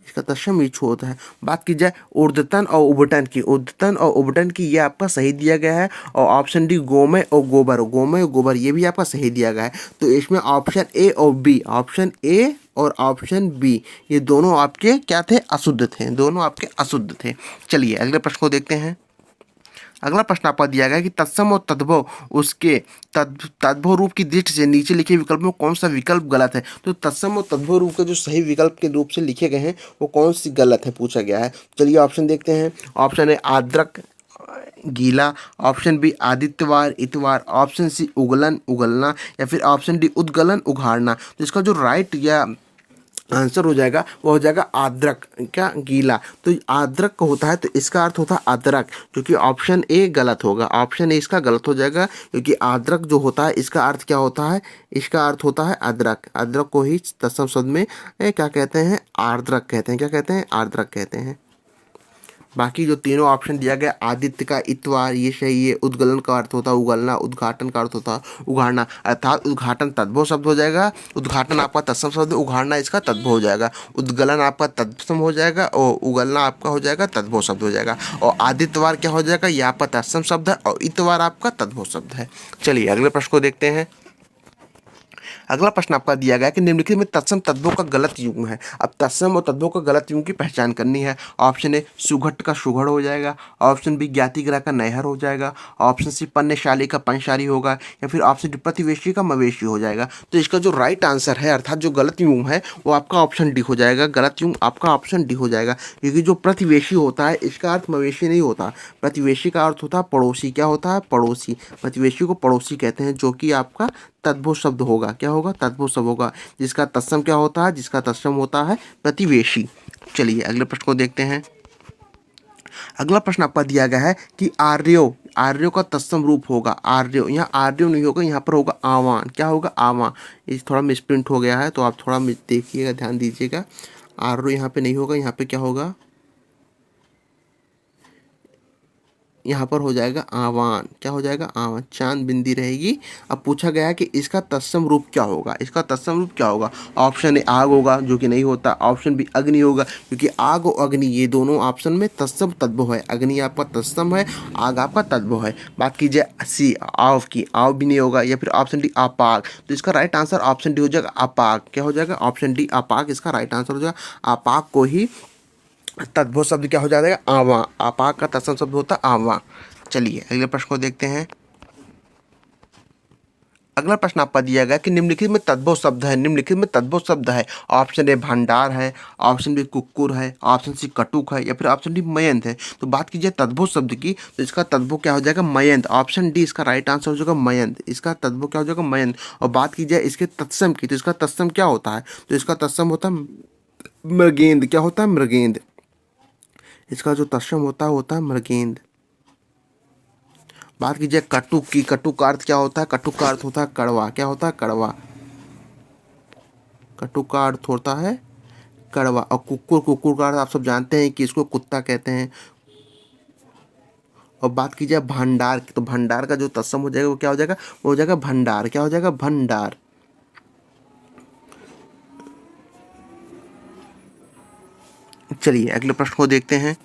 इसका तत्सम इच्छु होता है। बात की जाए ऊर्ध्वतन और उबटन की, ऊर्ध्वतन और उबटन की, ये आपका सही दिया गया है। और ऑप्शन डी गोमय और गोबर, गोमय और गोबर ये भी आपका सही दिया गया है। तो इसमें ऑप्शन ए और बी, ऑप्शन ए और ऑप्शन बी ये दोनों आपके क्या थे, अशुद्ध थे, दोनों आपके अशुद्ध थे। चलिए अगले प्रश्न को देखते हैं। अगला प्रश्न आपका दिया गया है कि तत्सम और तद्भव उसके तद्भव रूप की दृष्टि से नीचे लिखे विकल्प में कौन सा विकल्प गलत है। तो तत्सम और तद्भव रूप के जो सही विकल्प के रूप से लिखे गए हैं वो कौन सी गलत है पूछा गया है। चलिए ऑप्शन देखते हैं। ऑप्शन ए आर्द्रक गीला, ऑप्शन बी आदित्यवार इतवार, ऑप्शन सी उगलन उगलना, या फिर ऑप्शन डी उद्गलन उघाड़ना। तो इसका जो राइट या आंसर हो जाएगा वो हो जाएगा आर्द्रक, क्या, गीला। तो आर्द्रक होता है तो इसका अर्थ होता है अदरक, क्योंकि ऑप्शन ए गलत होगा, ऑप्शन ए इसका गलत हो जाएगा, क्योंकि आर्द्रक जो होता है इसका अर्थ क्या होता है, इसका अर्थ होता है अदरक। अदरक को ही तत्सम शब्द में क्या कहते हैं, आर्द्रक कहते हैं, क्या कहते हैं, आर्द्रक कहते हैं। बाकी जो तीनों ऑप्शन दिया गया आदित्य का इतवार ये सही है, उद्गलन का अर्थ होता है उगलना, उद्घाटन का अर्थ होता है उघाड़ना, अर्थात उद्घाटन तद्भव शब्द हो जाएगा, उद्घाटन आपका तत्सम शब्द, उघाड़ना इसका तद्भव हो जाएगा, उद्गलन आपका तत्सम हो जाएगा और उगलना आपका हो जाएगा तद्भव शब्द हो जाएगा, और आदित्यवार क्या हो जाएगा, ये आपका तत्सम शब्द है और इतवार आपका तद्भव शब्द है। चलिए अगले प्रश्न को देखते हैं। अगला प्रश्न आपका दिया गया कि निम्नलिखित में तत्सम तद्भव का गलत युग्म है। अब तत्सम और तद्भव का गलत युग्म की पहचान करनी है। ऑप्शन ए सुघट का सुघड़ हो जाएगा, ऑप्शन बी ज्ञातिग्रह का नैहर हो जाएगा, ऑप्शन सी पन्यशाली का पंचशाली होगा, या फिर ऑप्शन डी प्रतिवेशी का मवेशी हो जाएगा। तो इसका जो राइट आंसर है अर्थात जो गलत युग्म है वो आपका ऑप्शन डी हो जाएगा, गलत युग्म आपका ऑप्शन डी हो जाएगा, क्योंकि जो प्रतिवेशी होता है इसका अर्थ मवेशी नहीं होता, प्रतिवेशी का अर्थ होता है पड़ोसी, क्या होता है, पड़ोसी, प्रतिवेशी को पड़ोसी कहते हैं, जो कि आपका तद्भव शब्द होगा, क्या होगा, तद्भव शब्द होगा, जिसका तत्सम क्या होता है, जिसका तत्सम होता है प्रतिवेशी। चलिए अगले प्रश्न को देखते हैं। अगला प्रश्न आपका दिया गया है कि आर्यो, आर्यो का तत्सम रूप होगा, आर्यो, यहाँ आर्यो नहीं होगा, यहाँ पर होगा आवान, क्या होगा, आवान। ये थोड़ा मिसप्रिंट हो गया है तो आप थोड़ा देखिएगा, ध्यान दीजिएगा। आर्यो यहाँ पे नहीं होगा, यहाँ पे क्या होगा, यहाँ पर हो जाएगा आवान, क्या हो जाएगा, आवान, चांद बिंदी रहेगी। अब पूछा गया है कि इसका तत्सम रूप क्या होगा, इसका तत्सम रूप क्या होगा। ऑप्शन ए आग होगा, जो कि नहीं होता, ऑप्शन बी अग्नि होगा, क्योंकि आग और अग्नि ये दोनों ऑप्शन में तत्सम तद्भव है, अग्नि आपका तत्सम है, आग आपका तद्भव है। बात कीजिए सी आव की, आव भी नहीं होगा, या फिर ऑप्शन डी अपाक। तो इसका राइट आंसर ऑप्शन डी हो जाएगा अपाक, क्या हो जाएगा, ऑप्शन डी अपाक इसका राइट आंसर हो जाएगा। अपाक को ही तद्भव शब्द क्या हो जाएगा, आवा, अपाक का तत्सम शब्द होता है आवा। चलिए अगले प्रश्न को देखते हैं। अगला प्रश्न आपका दिया गया कि निम्नलिखित में तद्भव शब्द है, निम्नलिखित में तद्भव शब्द है। ऑप्शन ए भंडार है, ऑप्शन बी कुक्कुर है, ऑप्शन सी कटुक है, या फिर ऑप्शन डी मयंत है। तो बात कीजिए तद्भव शब्द की तो इसका तद्भव क्या हो जाएगा, मयंत, ऑप्शन डी इसका राइट आंसर हो जाएगा मयंत, इसका तद्भव क्या हो जाएगा, मयंत। और बात की जाए इसके तत्सम की तो इसका तत्सम क्या होता है, तो इसका तत्सम होता है मृगेंद्र, क्या होता है, मृगेंद्र, इसका जो तत्सम होता है मृगेंद्र। बात कीजिए कटुक की, कटुक का अर्थ क्या होता है, कटुक का अर्थ होता है कड़वा, क्या होता है, कड़वा, कटुक का अर्थ होता है कड़वा। और कुक्कुर, कुक्कुर का अर्थ आप सब जानते हैं कि इसको कुत्ता कहते हैं। और बात की जाए भंडार की तो भंडार का जो तत्सम हो जाएगा वो क्या हो जाएगा, वो हो जाएगा भंडार, क्या हो जाएगा, भंडार। चलिए अगले प्रश्न को देखते हैं।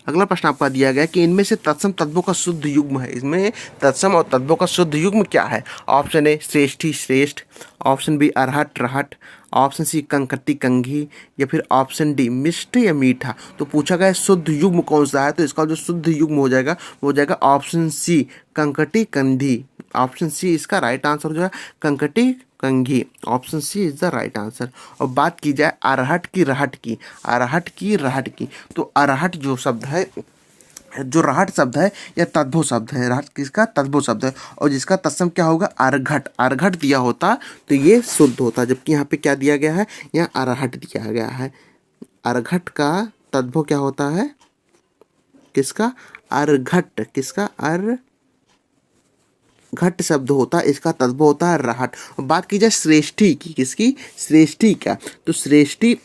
अगला प्रश्न आपका दिया गया कि इनमें से तत्सम तद्भव का शुद्ध युग्म है, इसमें तत्सम और तद्भव का शुद्ध युग्म क्या है। ऑप्शन ए श्रेष्ठी श्रेष्ठ, ऑप्शन बी अरहट रहट, ऑप्शन सी कंकटी कंघी, या फिर ऑप्शन डी मिष्ट या मीठा। तो पूछा गया शुद्ध युग्म कौन सा है, तो इसका जो शुद्ध युग्म हो जाएगा वो हो जाएगा ऑप्शन सी कंकटी कंधी, ऑप्शन सी इसका राइट आंसर हो जाएगा कंकटी कंघी, option C is the right answer. और बात की जाए अरहट की रहट की, अरहट की रहट की, तो अरहट जो शब्द है, जो रहट शब्द है यह तद्भव शब्द है, रहट किसका, तद्भव शब्द है, और जिसका तत्सम क्या होगा, अर्घट, अर्घट दिया होता तो ये शुद्ध होता, जबकि यहाँ पे क्या दिया गया है, यहाँ अरहट दिया गया है। अर्घट का तद्भव क्या होता है, किसका, अर्घट, किसका, घट शब्द होता है, इसका तद्भव होता है रहट। बात की जाए श्रेष्ठी की, किसकी, श्रेष्ठी का, तो श्रेष्ठी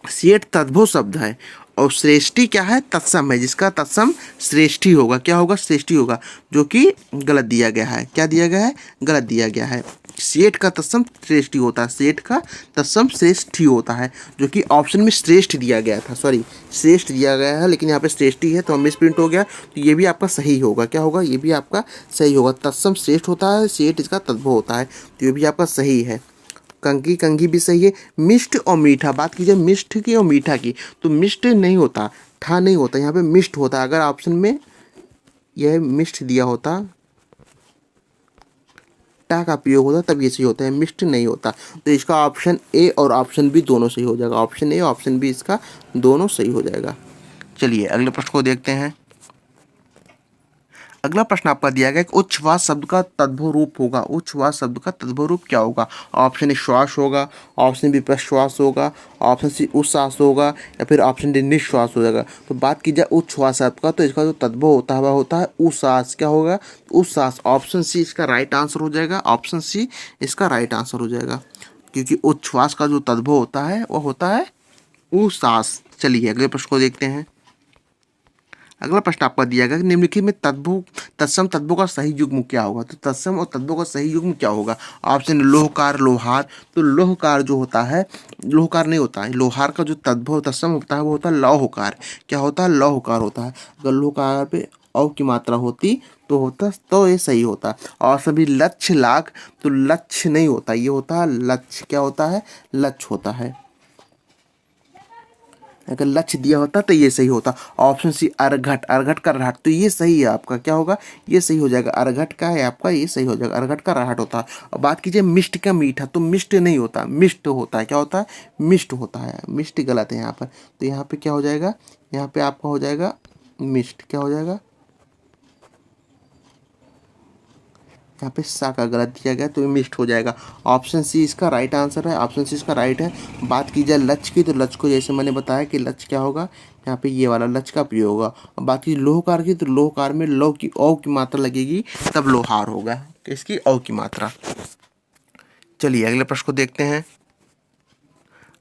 सेठ तद्भव शब्द है और श्रेष्ठी क्या है, तत्सम है, जिसका तत्सम श्रेष्ठी होगा, क्या होगा, श्रेष्ठी होगा, जो कि गलत दिया गया है। क्या दिया गया है, गलत दिया गया है। सेठ का तत्सम श्रेष्ठी होता है, सेठ का तत्सम श्रेष्ठी होता है, जो कि ऑप्शन में श्रेष्ठ दिया गया था, सॉरी श्रेष्ठ दिया गया है, लेकिन यहाँ पे श्रेष्ठी है तो मिस प्रिंट हो गया, तो ये भी आपका सही होगा। क्या होगा, ये भी आपका सही होगा। तत्सम श्रेष्ठ होता है, सेठ इसका तद्भव होता है, तो ये भी आपका सही है। कंघी, कंघी भी सही है। मिष्ट और मीठा, बात कीजिए मिष्ट की और मीठा की, तो मिष्ट नहीं होता, ठा नहीं होता, यहाँ पे मिष्ट होता है। अगर ऑप्शन में यह मिष्ट दिया होता, टा का प्रयोग होता, तब ये सही होता है, मिष्ट नहीं होता। तो इसका ऑप्शन ए और ऑप्शन बी दोनों सही हो जाएगा, ऑप्शन ए और ऑप्शन बी इसका दोनों सही हो जाएगा। चलिए अगले प्रश्न को देखते हैं। अगला प्रश्न आपका दिया गया कि उच्छ्वास शब्द का तद्भव रूप होगा। उच्छ्वास शब्द का तद्भव रूप क्या होगा? ऑप्शन ए श्वास होगा, ऑप्शन बी प्रश्वास होगा, ऑप्शन सी उच्छ्वास होगा, या फिर ऑप्शन डी निश्वास हो जाएगा। तो बात की जाए उच्छ्वास शब्द का, तो इसका जो तद्भव होता है वह होता है उच्छ्वास। क्या होगा? उच्छ्वास। ऑप्शन सी इसका राइट आंसर हो जाएगा, ऑप्शन सी इसका राइट आंसर हो जाएगा, क्योंकि उच्छ्वास का जो तद्भव होता है वह होता है उच्छ्वास। चलिए अगले प्रश्न को देखते हैं। अगला प्रश्न आपका दिया गया कि निम्नलिखित में तद्भव तत्सम तद्भव का सही युग्म क्या होगा? तो तत्सम और तद्भव का सही युग्म क्या होगा? ऑप्शन लोहकार, लोहार। तो लोहकार जो होता है, लोहकार नहीं होता है, लोहार का जो तद्भव तत्सम होता है वो होता है लौहकार। क्या होता है? लौहकार होता है। अगर लोहकार पे औ की मात्रा होती तो होता, तो ये सही होता। और सभी लक्ष्य लाख, तो लक्ष्य नहीं होता, ये होता है लक्ष्य। क्या होता है? लक्ष्य होता है। अगर लक्ष्य दिया होता तो ये सही होता। ऑप्शन सी अर्घट, अर्घट का रहाट, तो ये सही है आपका। क्या होगा? ये सही हो जाएगा, अर्घट का है आपका, ये सही हो जाएगा, अर्घट का रहाट होता है। और बात कीजिए मिष्ट का मीठा, तो मिष्ट नहीं होता, मिष्ट होता है। क्या होता है? मिष्ट होता है, मिष्ट गलत है यहाँ पर। तो यहाँ पे क्या हो जाएगा? यहाँ पे आपका हो जाएगा मिष्ट। क्या हो जाएगा? यहाँ पे सा का गलत दिया गया, तो ये मिक्स्ड हो जाएगा। ऑप्शन सी इसका राइट आंसर है, ऑप्शन सी इसका राइट है। बात की जाए लक्ष्य की, तो लक्ष्य को जैसे मैंने बताया कि लक्ष्य क्या होगा, यहाँ पे ये वाला लक्ष्य का प्रयोग होगा। और बाकी लोहकार की, तो लोहकार में लौ की औ की मात्रा लगेगी, तब लोहार होगा। इसकी औ की मात्रा। चलिए अगले प्रश्न को देखते हैं।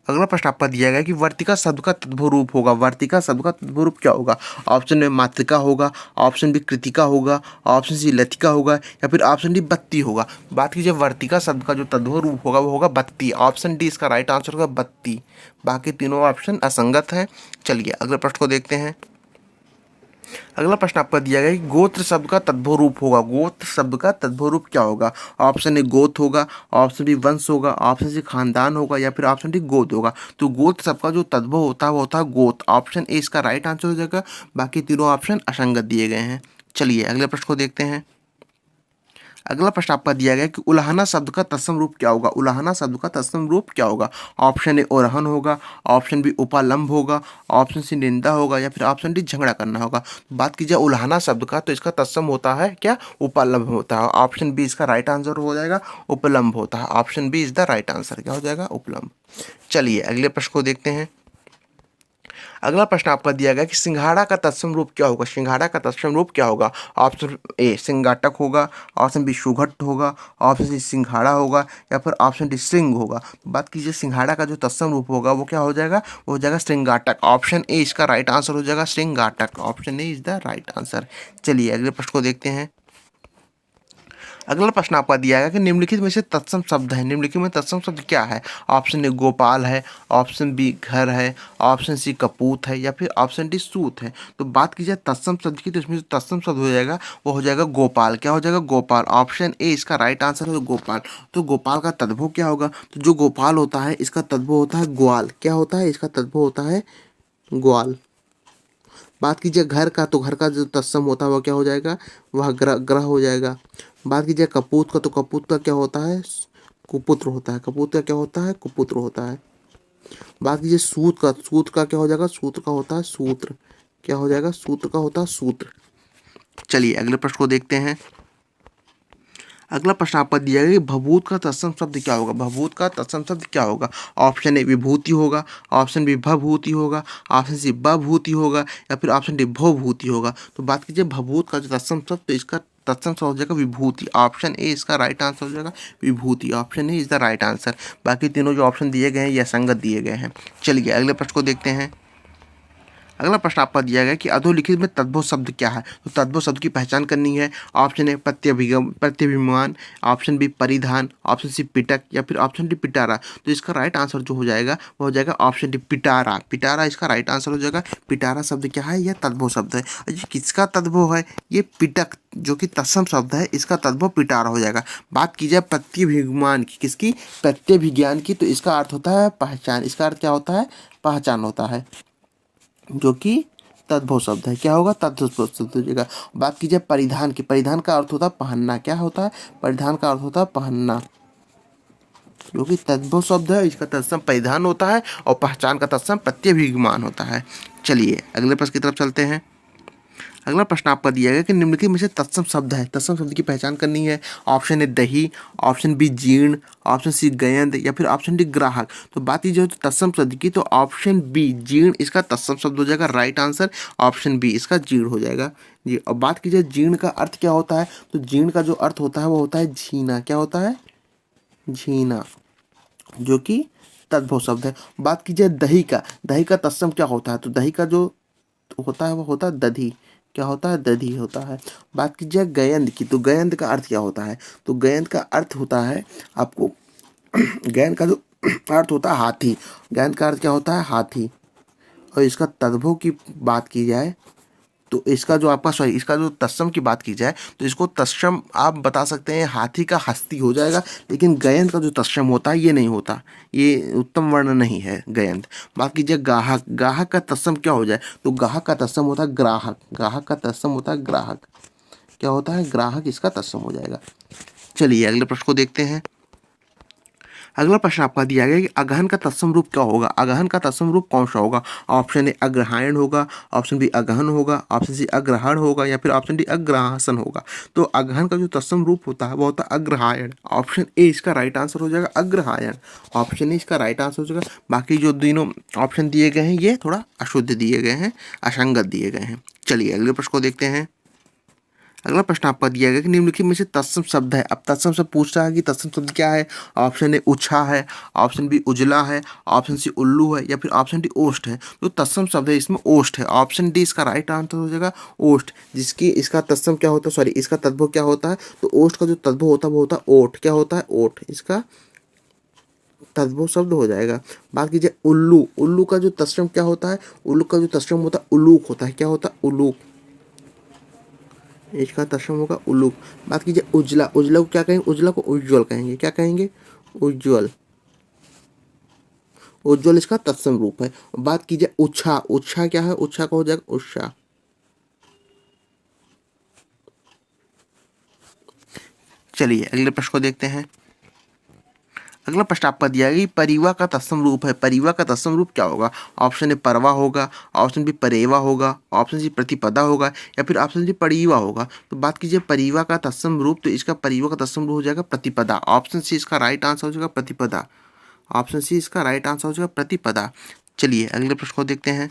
अगला प्रश्न आपका दिया गया कि वर्तिका शब्द का तद्भव रूप होगा। वर्तिका शब्द का तद्भव रूप क्या होगा? ऑप्शन में मातृका होगा, ऑप्शन बी कृतिका होगा, ऑप्शन सी लतिका होगा, या फिर ऑप्शन डी बत्ती होगा। बात कीजिए वर्तिका शब्द का जो तद्भव रूप होगा वो होगा बत्ती। ऑप्शन डी इसका राइट आंसर होगा, बत्ती। बाकी तीनों ऑप्शन असंगत हैं। चलिए अगले प्रश्न को देखते हैं। अगला प्रश्न आपका दिया गया है कि गोत्र शब्द का तद्भव रूप होगा। गोत्र शब्द का तद्भव रूप क्या होगा? ऑप्शन ए गोत होगा, ऑप्शन बी वंश होगा, ऑप्शन सी खानदान होगा, या फिर ऑप्शन डी गोद होगा। तो गोत्र शब्द का जो तद्भव होता है वो होता है गोत। ऑप्शन ए इसका राइट आंसर हो जाएगा। बाकी तीनों ऑप्शन असंगत दिए गए हैं। चलिए अगले प्रश्न को देखते हैं। अगला प्रश्न आपका दिया गया कि उलाहना शब्द का तत्सम रूप क्या होगा? उलाहना शब्द का तत्सम रूप क्या होगा? ऑप्शन ए ओरहन होगा, ऑप्शन बी उपालंब होगा, ऑप्शन सी निंदा होगा, या फिर ऑप्शन डी झगड़ा करना होगा। बात की जाए उलाहना शब्द का, तो इसका तत्सम होता है क्या? उपलम्ब होता है। ऑप्शन बी इसका राइट आंसर हो जाएगा, उपलम्ब होता है। Option B is the right answer. क्या हो जाएगा? उपलम्ब। चलिए अगले प्रश्न को देखते हैं। अगला प्रश्न आपका दिया गया कि सिंघाड़ा का तत्सम रूप क्या होगा? सिंघाड़ा का तत्सम रूप क्या होगा? ऑप्शन ए सिंगाटक होगा, ऑप्शन बी सुघट होगा, ऑप्शन सी सिंघाड़ा होगा, या फिर ऑप्शन डी श्रृंग होगा। बात कीजिए सिंघाड़ा का जो तत्सम रूप होगा वो क्या हो जाएगा? वो हो जाएगा श्रृंगाटक। ऑप्शन ए इसका राइट आंसर हो जाएगा, श्रृंगाटक। Option A is the right answer. चलिए अगले प्रश्न को देखते हैं। अगला प्रश्न आपका दिया गया कि निम्नलिखित में से तत्सम शब्द है। निम्नलिखित में तत्सम शब्द क्या है? ऑप्शन ए गोपाल है, ऑप्शन बी घर है, ऑप्शन सी कपूत है, या फिर ऑप्शन डी सूत है। तो बात की जाए तत्सम शब्द की, तो इसमें जो तत्सम शब्द हो जाएगा वो हो जाएगा गोपाल। क्या हो जाएगा? गोपाल। ऑप्शन ए इसका राइट आंसर है गोपाल। तो गोपाल का तद्भव क्या होगा? तो जो गोपाल होता है इसका तद्भव होता है ग्वाल। क्या होता है? इसका तद्भव होता है ग्वाल। बात कीजिए घर का, तो घर का जो तत्सम होता है वह क्या हो जाएगा? वह ग्रह, ग्रह हो जाएगा। बात कीजिए कपूत का, तो कपूत का क्या होता है? कुपुत्र होता है। कपूत का क्या होता है? कुपुत्र होता है। बात कीजिए सूत का, सूत का क्या हो जाएगा? सूत्र का होता है सूत्र। क्या हो जाएगा? सूत्र का होता है सूत्र। चलिए अगले प्रश्न को देखते हैं। अगला प्रश्न आपका दिया गया कि भभूत का तत्सम शब्द क्या होगा? भभूत का तत्सम शब्द क्या होगा? ऑप्शन ए विभूति होगा, ऑप्शन बी भभूति होगा, ऑप्शन सी बभूति होगा, या फिर ऑप्शन डी भवभूति होगा। तो बात कीजिए भभूत का जो तत्सम शब्द, तो इसका तत्सम शब्द हो जाएगा विभूति। ऑप्शन ए इसका राइट आंसर हो जाएगा, विभूति। Option A is the right answer. बाकी तीनों जो ऑप्शन दिए गए हैं ये असंगत दिए गए हैं। चलिए अगले प्रश्न को देखते हैं। अगला प्रश्न आपका दिया गया कि अधोलिखित में तद्भव शब्द क्या है। तो तद्भव शब्द की पहचान करनी है। ऑप्शन ए प्रत्यभिमान, ऑप्शन बी परिधान, ऑप्शन सी पिटक या फिर ऑप्शन डी पिटारा। तो इसका राइट आंसर जो हो जाएगा वो हो जाएगा ऑप्शन डी पिटारा। पिटारा इसका राइट आंसर हो जाएगा। पिटारा शब्द क्या है, यह तद्भव शब्द है। और ये किसका तद्भव है, ये पिटक जो कि तत्सम शब्द है, इसका तद्भव पिटारा हो जाएगा। बात की जाए प्रत्यभिमान की, किसकी, प्रत्यभिज्ञान की, तो इसका अर्थ होता है पहचान। इसका अर्थ क्या होता है, पहचान होता है, जो कि तद्भव शब्द है। क्या होगा, तद्भव शब्द हो जाएगा। बात की जाए परिधान की, परिधान का अर्थ होता है पहनना। क्या होता है, परिधान का अर्थ होता है पहनना, जो कि तद्भव शब्द है। इसका तत्सम परिधान होता है और पहचान का तत्सम प्रत्यभिज्ञान होता है। चलिए अगले प्रश्न की तरफ चलते हैं। अगला प्रश्न आपका दिया गया कि निम्नलिखित में से तत्सम शब्द है, तत्सम शब्द की पहचान करनी है। ऑप्शन ए दही, ऑप्शन बी जीर्ण, ऑप्शन सी गयंद या फिर ऑप्शन डी ग्राहक। तो बात की जाए तो तत्सम शब्द की, तो ऑप्शन बी जीर्ण इसका तत्सम शब्द हो जाएगा। राइट आंसर ऑप्शन बी इसका जीर्ण हो जाएगा जी। और बात की जाए जीर्ण का अर्थ क्या होता है, तो जीर्ण का जो अर्थ होता है वो होता है झीना। क्या होता है, झीना, जो कि तद्भव शब्द है। बात की जाए दही का, दही का तत्सम क्या होता है, तो दही का जो होता है वो होता है दधी। क्या होता है, दधी होता है। बात की जाए गयंद की, तो गयंद का अर्थ क्या होता है, तो गयंद का अर्थ होता है आपको गयंद का जो अर्थ होता है हाथी। गयंद का अर्थ क्या होता है, हाथी। और इसका तद्भव की बात की जाए तो इसका जो आपका इसका जो तत्सम की बात की जाए तो इसको तत्सम आप बता सकते हैं हाथी का हस्ती हो जाएगा। लेकिन गयंत का जो तत्सम होता है ये नहीं होता, ये उत्तम वर्ण नहीं है गयंत। बाकी जो गाहक, गाहक का तत्सम क्या हो जाए, तो गाहक का तत्सम होता है ग्राहक। गाहक का तत्सम होता है ग्राहक। क्या होता है, ग्राहक इसका तत्सम हो जाएगा। चलिए अगले प्रश्न को देखते हैं। अगला प्रश्न आपका दिया गया कि अगहन का तत्सम रूप क्या होगा। अगहन का तत्सम रूप कौन सा होगा। ऑप्शन ए अग्रहायण होगा, ऑप्शन बी अगहन होगा, ऑप्शन सी अग्रहण होगा या फिर ऑप्शन डी अग्रहासन होगा। तो अगहन का जो तत्सम रूप होता है वो होता है अग्रहायण। ऑप्शन ए इसका राइट आंसर हो जाएगा, अग्रहायण। ऑप्शन ए इसका राइट आंसर हो जाएगा। बाकी जो तीनों ऑप्शन दिए गए हैं ये थोड़ा अशुद्ध दिए गए हैं, असंगत दिए गए हैं। चलिए अगले प्रश्न को देखते हैं। अगला प्रश्न आपका दिया गया कि निम्नलिखित में से तत्सम शब्द है। अब तत्सम से पूछ रहा है कि तत्सम शब्द क्या है। ऑप्शन ए उछा है, ऑप्शन बी उजला है, ऑप्शन सी उल्लू है या फिर ऑप्शन डी ओष्ठ है। तो तत्सम शब्द है इसमें ओष्ठ है। ऑप्शन डी इसका राइट आंसर हो जाएगा ओष्ठ, जिसकी इसका तत्सम क्या होता है, सॉरी इसका तद्भव क्या होता है, तो ओष्ठ का जो तद्भव होता है वो होता है ओठ। क्या होता है, ओठ इसका तद्भव शब्द हो जाएगा। बात कीजिए उल्लू, उल्लू का जो तत्सम क्या होता है, उल्लू का जो तत्सम होता है उलूक होता है। क्या होता है, उलूक, इसका तत्सम होगा उल्लूक। बात कीजिए उजला, उजला को क्या कहेंगे, उजला को उज्ज्वल कहेंगे। क्या कहेंगे, उज्ज्वल, उज्ज्वल इसका तत्सम रूप है। बात कीजिए उच्छा, उच्छा क्या है, उच्छा का हो जाएगा उच्छा। चलिए अगले प्रश्न को देखते हैं। अगला प्रश्न आपका दिया गया परिवा का तत्सम रूप है। परिवा का तत्सम रूप क्या होगा। ऑप्शन ए परवा होगा, ऑप्शन बी परेवा होगा, ऑप्शन सी प्रतिपदा होगा या फिर ऑप्शन सी परिवा होगा। तो बात कीजिए परिवा का तत्सम रूप, तो इसका परिवा का तत्सम रूप हो जाएगा प्रतिपदा। ऑप्शन सी इसका राइट आंसर हो जाएगा प्रतिपदा। ऑप्शन सी इसका राइट आंसर हो जाएगा प्रतिपदा। चलिए अगले प्रश्न को देखते हैं।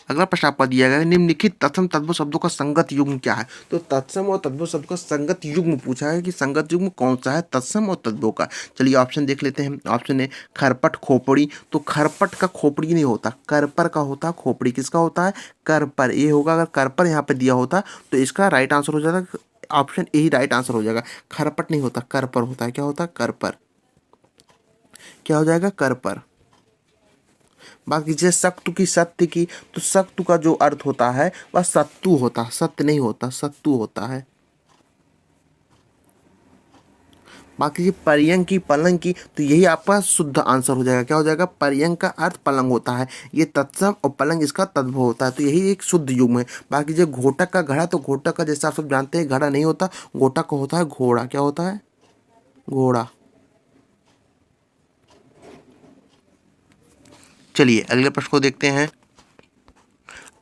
अगला प्रश्न आपका दिया गया है निम्नलिखित तत्सम तद्भव शब्दों का संगत युग्म क्या है। तो तत्सम और तद्भव शब्द का संगत युग्म पूछा है कि संगत युग्म कौन सा है तत्सम और तद्भव का। चलिए ऑप्शन देख लेते हैं। ऑप्शन ए खरपट खोपड़ी, तो खरपट का खोपड़ी नहीं होता, करपर का होता है खोपड़ी। किसका होता है, करपर। ये होगा, अगर करपर यहाँ पे दिया होता तो इसका राइट आंसर हो जाता, option A he right answer हो जाएगा। खरपट नहीं होता, करपर होता है। क्या होता है, करपर। क्या हो जाएगा, करपर। बात कीजिए सत्तु की, सत्य की, तो सत्तु का जो अर्थ होता है वह सत्तू होता है, सत्य नहीं होता, सत्तू होता है। बाकी ये पर्यंक की, पलंग की, तो यही आपका शुद्ध आंसर हो जाएगा। क्या हो जाएगा, पर्यंक का अर्थ पलंग होता है, ये तत्सम और पलंग इसका तद्भव होता है, तो यही एक शुद्ध युग्म है। बाकी जो घोटक का घड़ा, तो घोटक का जैसे आप सब जानते हैं घड़ा नहीं होता, घोटक का होता है घोड़ा। क्या होता है, घोड़ा। चलिए अगले प्रश्न को देखते हैं।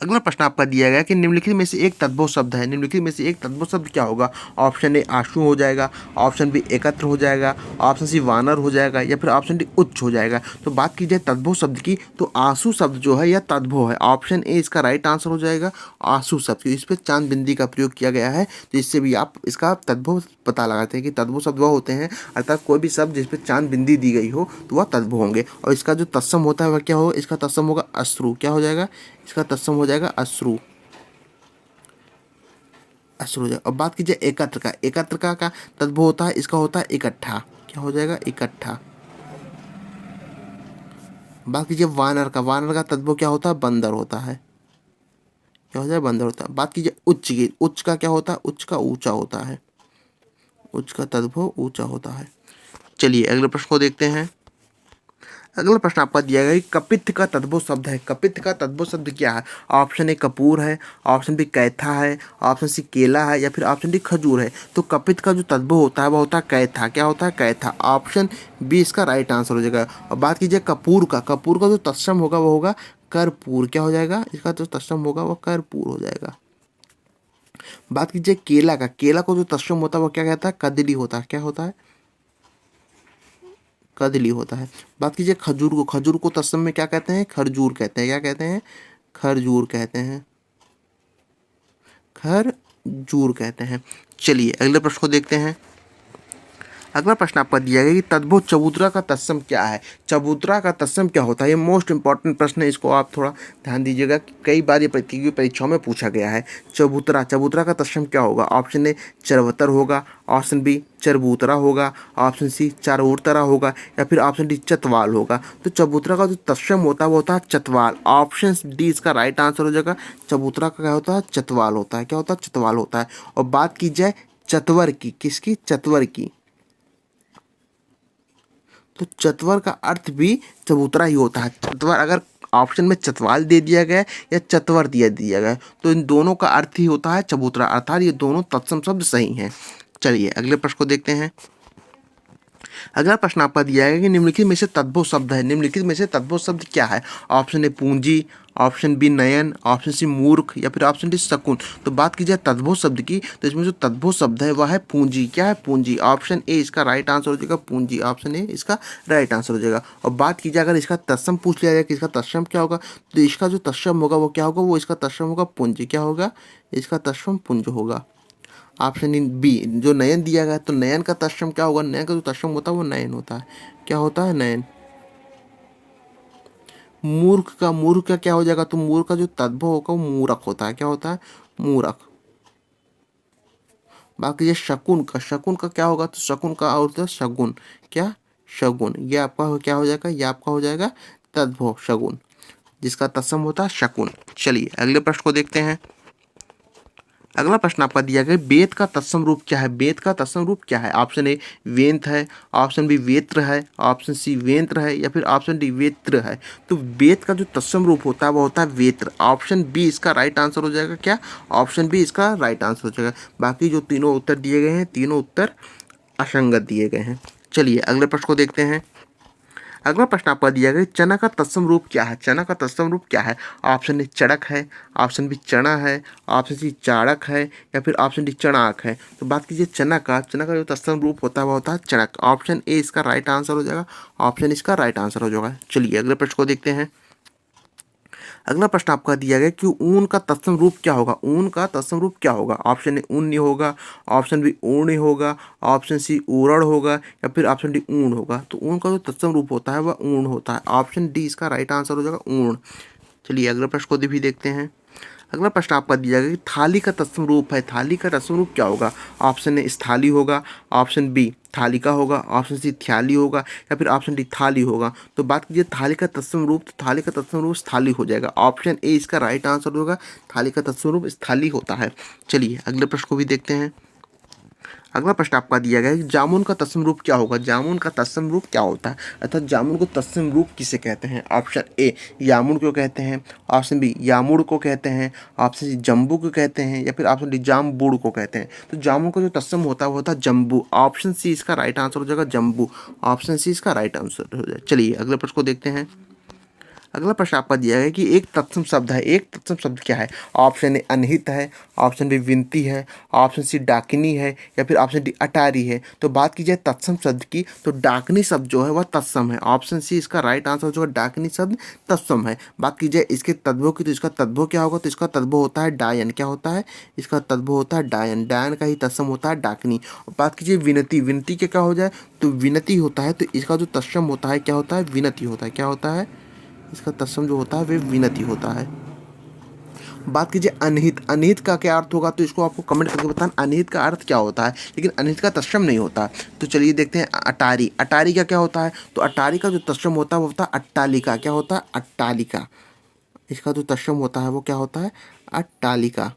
अगला प्रश्न आपका दिया गया कि निम्नलिखित में से एक तद्भव शब्द है। निम्नलिखित में से एक तद्भव शब्द क्या होगा। ऑप्शन ए आशु हो जाएगा, ऑप्शन बी एकत्र हो जाएगा, ऑप्शन सी वानर हो जाएगा या फिर ऑप्शन डी उच्च हो जाएगा। तो बात की जाए तद्भव शब्द की, तो आंसू शब्द जो है यह तद्भव है। ऑप्शन ए इसका राइट आंसर हो जाएगा, आंसू शब्द। इस पर चांद बिंदी का प्रयोग किया गया है, तो इससे भी आप इसका तद्भव पता लगाते हैं कि तद्भव शब्द वह होते हैं, अर्थात कोई भी शब्द जिस पे चांद बिंदी दी गई हो तो वह तद्भव होंगे। और इसका जो तत्सम होता है वह क्या हो, इसका तत्सम होगा अश्रु। क्या हो जाएगा, इसका तत्सम हो जाएगा अश्रु, अश्रु हो जाएगा। अब बात कीजिए एकत्र का, एकत्र का तद्भव होता है, इसका होता है इकट्ठा। क्या हो जाएगा, इकट्ठा। बात कीजिए वानर का, वानर का तद्भव क्या होता है, बंदर होता है। क्या हो जाए, बंदर होता है। बात कीजिए उच्च की, उच्च का क्या होता है, उच्च का ऊंचा होता है, उच्च का तद्भव ऊंचा होता है। चलिए अगले प्रश्न को देखते हैं। अगला प्रश्न आपका दिया गया कि कपित्थ का तद्भव शब्द है। कपित्थ का तद्भव शब्द क्या है? ऑप्शन ए कपूर है, ऑप्शन बी कैथा है, ऑप्शन सी केला है, या फिर ऑप्शन डी खजूर है। तो कपित्थ का जो तद्भव होता है वह होता है कैथा। क्या होता है, कैथा। ऑप्शन बी इसका राइट आंसर हो जाएगा। और बात कीजिए कपूर का, कपूर का जो तत्सम होगा वो होगा कर्पूर। क्या हो जाएगा, इसका जो तत्सम होगा वह कर्पूर हो जाएगा। बात कीजिए केला का, केला को जो तत्सम होता है वो क्या कहता है, कदली होता है। क्या होता है, कदली होता है। बात कीजिए खजूर को, खजूर को तत्सम में क्या कहते हैं, खरजूर कहते हैं। क्या कहते हैं, खरजूर कहते हैं, खरजूर कहते हैं। चलिए अगले प्रश्न को देखते हैं। अगला प्रश्न आपका दिया गया कि तद्भव चबूतरा का तत्सम क्या है। चबूतरा का तत्सम क्या होता है, ये मोस्ट इंपॉर्टेंट प्रश्न है, इसको आप थोड़ा ध्यान दीजिएगा। कई बार ये प्रतियोगी परीक्षाओं में पूछा गया है। चबूतरा, चबूतरा का तत्सम क्या होगा? ऑप्शन ए चरवतर होगा, ऑप्शन बी चरबूतरा होगा, ऑप्शन सी चारोतरा होगा, या फिर ऑप्शन डी चतवाल होगा। तो चबूतरा का जो तत्सम होता है वो होता है चतवाल। ऑप्शन डी इसका राइट आंसर हो जाएगा। चबूतरा का क्या होता है, चतवाल होता है। क्या होता है, चतवाल होता है। और बात की जाए चतवर की, किसकी, चतवर की, तो चतवर का अर्थ भी चबूतरा ही होता है। चतवर अगर ऑप्शन में चतवाल दे दिया गया या चतवर दिया गया तो इन दोनों का अर्थ ही होता है चबूतरा, अर्थात ये दोनों तत्सम शब्द सही हैं। चलिए अगले प्रश्न को देखते हैं। अगला प्रश्न आपका दिया है कि निम्नलिखित में से तद्भव शब्द है। निम्नलिखित में से तद्भव शब्द क्या है? ऑप्शन ए पूंजी, ऑप्शन बी नयन, ऑप्शन सी मूर्ख, या फिर ऑप्शन डी शकुन। तो बात की जाए तद्भव शब्द की तो इसमें जो तद्भव शब्द है वह है पूंजी। क्या है, पूंजी। ऑप्शन ए इसका राइट आंसर हो जाएगा, पूंजी। ऑप्शन ए इसका राइट आंसर हो जाएगा। और बात की जाए अगर इसका तत्सम पूछ लिया जाए कि इसका तत्सम क्या होगा, तो इसका जो तत्सम होगा वो क्या होगा, वो इसका तत्सम होगा पुंज। क्या होगा, इसका तत्सम पुंज होगा। ऑप्शन बी जो नयन दिया गया तो नयन का तत्सम क्या होगा, नयन का जो तत्सम होता है वो नयन होता है। क्या होता है, नयन। मूर्ख का, मूर्ख का क्या हो जाएगा, तो मूर्ख का जो तद्भव होगा वो मूरख होता है। क्या होता है, मूरख। बाकी ये शकुन का, शकुन का क्या होगा, तो शकुन का होता है शगुन। क्या, शगुन। ये आपका क्या हो जाएगा, ये आपका हो जाएगा तद्भव शगुन, जिसका तत्सम होता है शकुन। चलिए अगले प्रश्न को देखते हैं। अगला प्रश्न आपका दिया गया वेद का तत्सम रूप क्या है। वेद का तत्सम रूप क्या है? ऑप्शन ए वेंत है, ऑप्शन बी वेत्र है, ऑप्शन सी वेंत्र है, या फिर ऑप्शन डी वेत्र है। तो वेद का जो तत्सम रूप होता है वो होता है वेत्र। ऑप्शन बी इसका राइट आंसर हो जाएगा। क्या, ऑप्शन बी इसका राइट आंसर हो जाएगा। बाकी जो तीनों उत्तर दिए गए हैं तीनों उत्तर असंगत दिए गए हैं। चलिए अगले प्रश्न को देखते हैं। अगला प्रश्न आपका दिया गया चना का तत्सम रूप क्या है। चना का तत्सम रूप क्या है? ऑप्शन ए चड़क है, ऑप्शन बी चना है, ऑप्शन सी चाड़क है, या फिर ऑप्शन डी चणाक है। तो बात कीजिए चना का, चना का जो तत्सम रूप होता है वह होता है चणक। ऑप्शन ए इसका राइट आंसर हो जाएगा, ऑप्शन इसका राइट आंसर हो जाएगा। चलिए अगले प्रश्न को देखते हैं। अगला प्रश्न आपका दिया गया कि ऊन का तत्सम रूप क्या होगा। ऊन का तत्सम रूप क्या होगा? ऑप्शन ए ऊन्य होगा, ऑप्शन बी ऊर्ण्य होगा, ऑप्शन सी ऊरण होगा, या फिर ऑप्शन डी ऊर्ण होगा। तो ऊन का जो तत्सम रूप होता है वह ऊर्ण होता है। ऑप्शन डी इसका राइट आंसर हो जाएगा, ऊर्ण। चलिए अगले प्रश्न को भी देखते हैं। अगला प्रश्न आपका दिया गया कि थाली का तत्सम रूप है। थाली का तत्सम रूप क्या होगा? ऑप्शन ए स्थाली होगा, ऑप्शन बी थालिका होगा, ऑप्शन सी थ्याली होगा, या फिर ऑप्शन डी थाली होगा। तो बात कीजिए थाली का तत्सम रूप, तो थाली का तत्सम रूप स्थाली हो जाएगा। ऑप्शन ए इसका राइट आंसर होगा, थाली का तत्सम रूप स्थाली होता है। चलिए अगले प्रश्न को भी देखते हैं। अगला प्रश्न आपका दिया गया है कि जामुन का तत्सम रूप क्या होगा। जामुन का तत्सम रूप क्या होता है, अर्थात जामुन को तत्सम रूप किसे कहते हैं? ऑप्शन ए यामुन को कहते हैं, ऑप्शन बी यामुड़ को कहते हैं, ऑप्शन सी जम्बू को कहते हैं, या फिर ऑप्शन डी जामबुड़ को कहते हैं। तो जामुन का जो तत्सम होता है वो होता है जम्बू। ऑप्शन सी इसका राइट आंसर हो जाएगा, जम्बू। ऑप्शन सी इसका राइट आंसर हो जाएगा। चलिए अगले प्रश्न को देखते हैं। अगला प्रश्न आपका दिया गया कि एक तत्सम शब्द है। एक तत्सम शब्द क्या है? ऑप्शन ए अनहित है, ऑप्शन बी विनती है, ऑप्शन सी डाकिनी है, या फिर ऑप्शन डी अटारी है। तो बात की जाए तत्सम शब्द की, तो डाकिनी शब्द जो है वह तत्सम है। ऑप्शन सी इसका राइट आंसर जो है, डाकिनी शब्द तत्सम है। बात की जाए इसके तद्भव की, तो इसका तद्भव क्या होगा? तो इसका तद्भव होता है डायन। क्या होता है? इसका तद्भव होता है डायन। डायन का ही तत्सम होता है डाकिनी। और बात कीजिए विनती, विनती के क्या हो जाए? तो विनती होता है, तो इसका जो तत्सम होता है क्या होता है? विनती होता है। क्या होता है? इसका तत्सम जो होता है वे विनती होता है। बात कीजिए अनहित, अनहित का क्या अर्थ होगा? तो इसको आपको कमेंट करके बताना अनहित का अर्थ क्या होता है, लेकिन अनहित का तत्सम नहीं होता। तो चलिए देखते हैं अटारी, अटारी का क्या होता है? तो अटारी का जो तत्सम होता है वो होता है अट्टालिका। क्या होता है? अट्टालिका। इसका जो तत्सम होता है वो क्या होता है? अट्टालिका।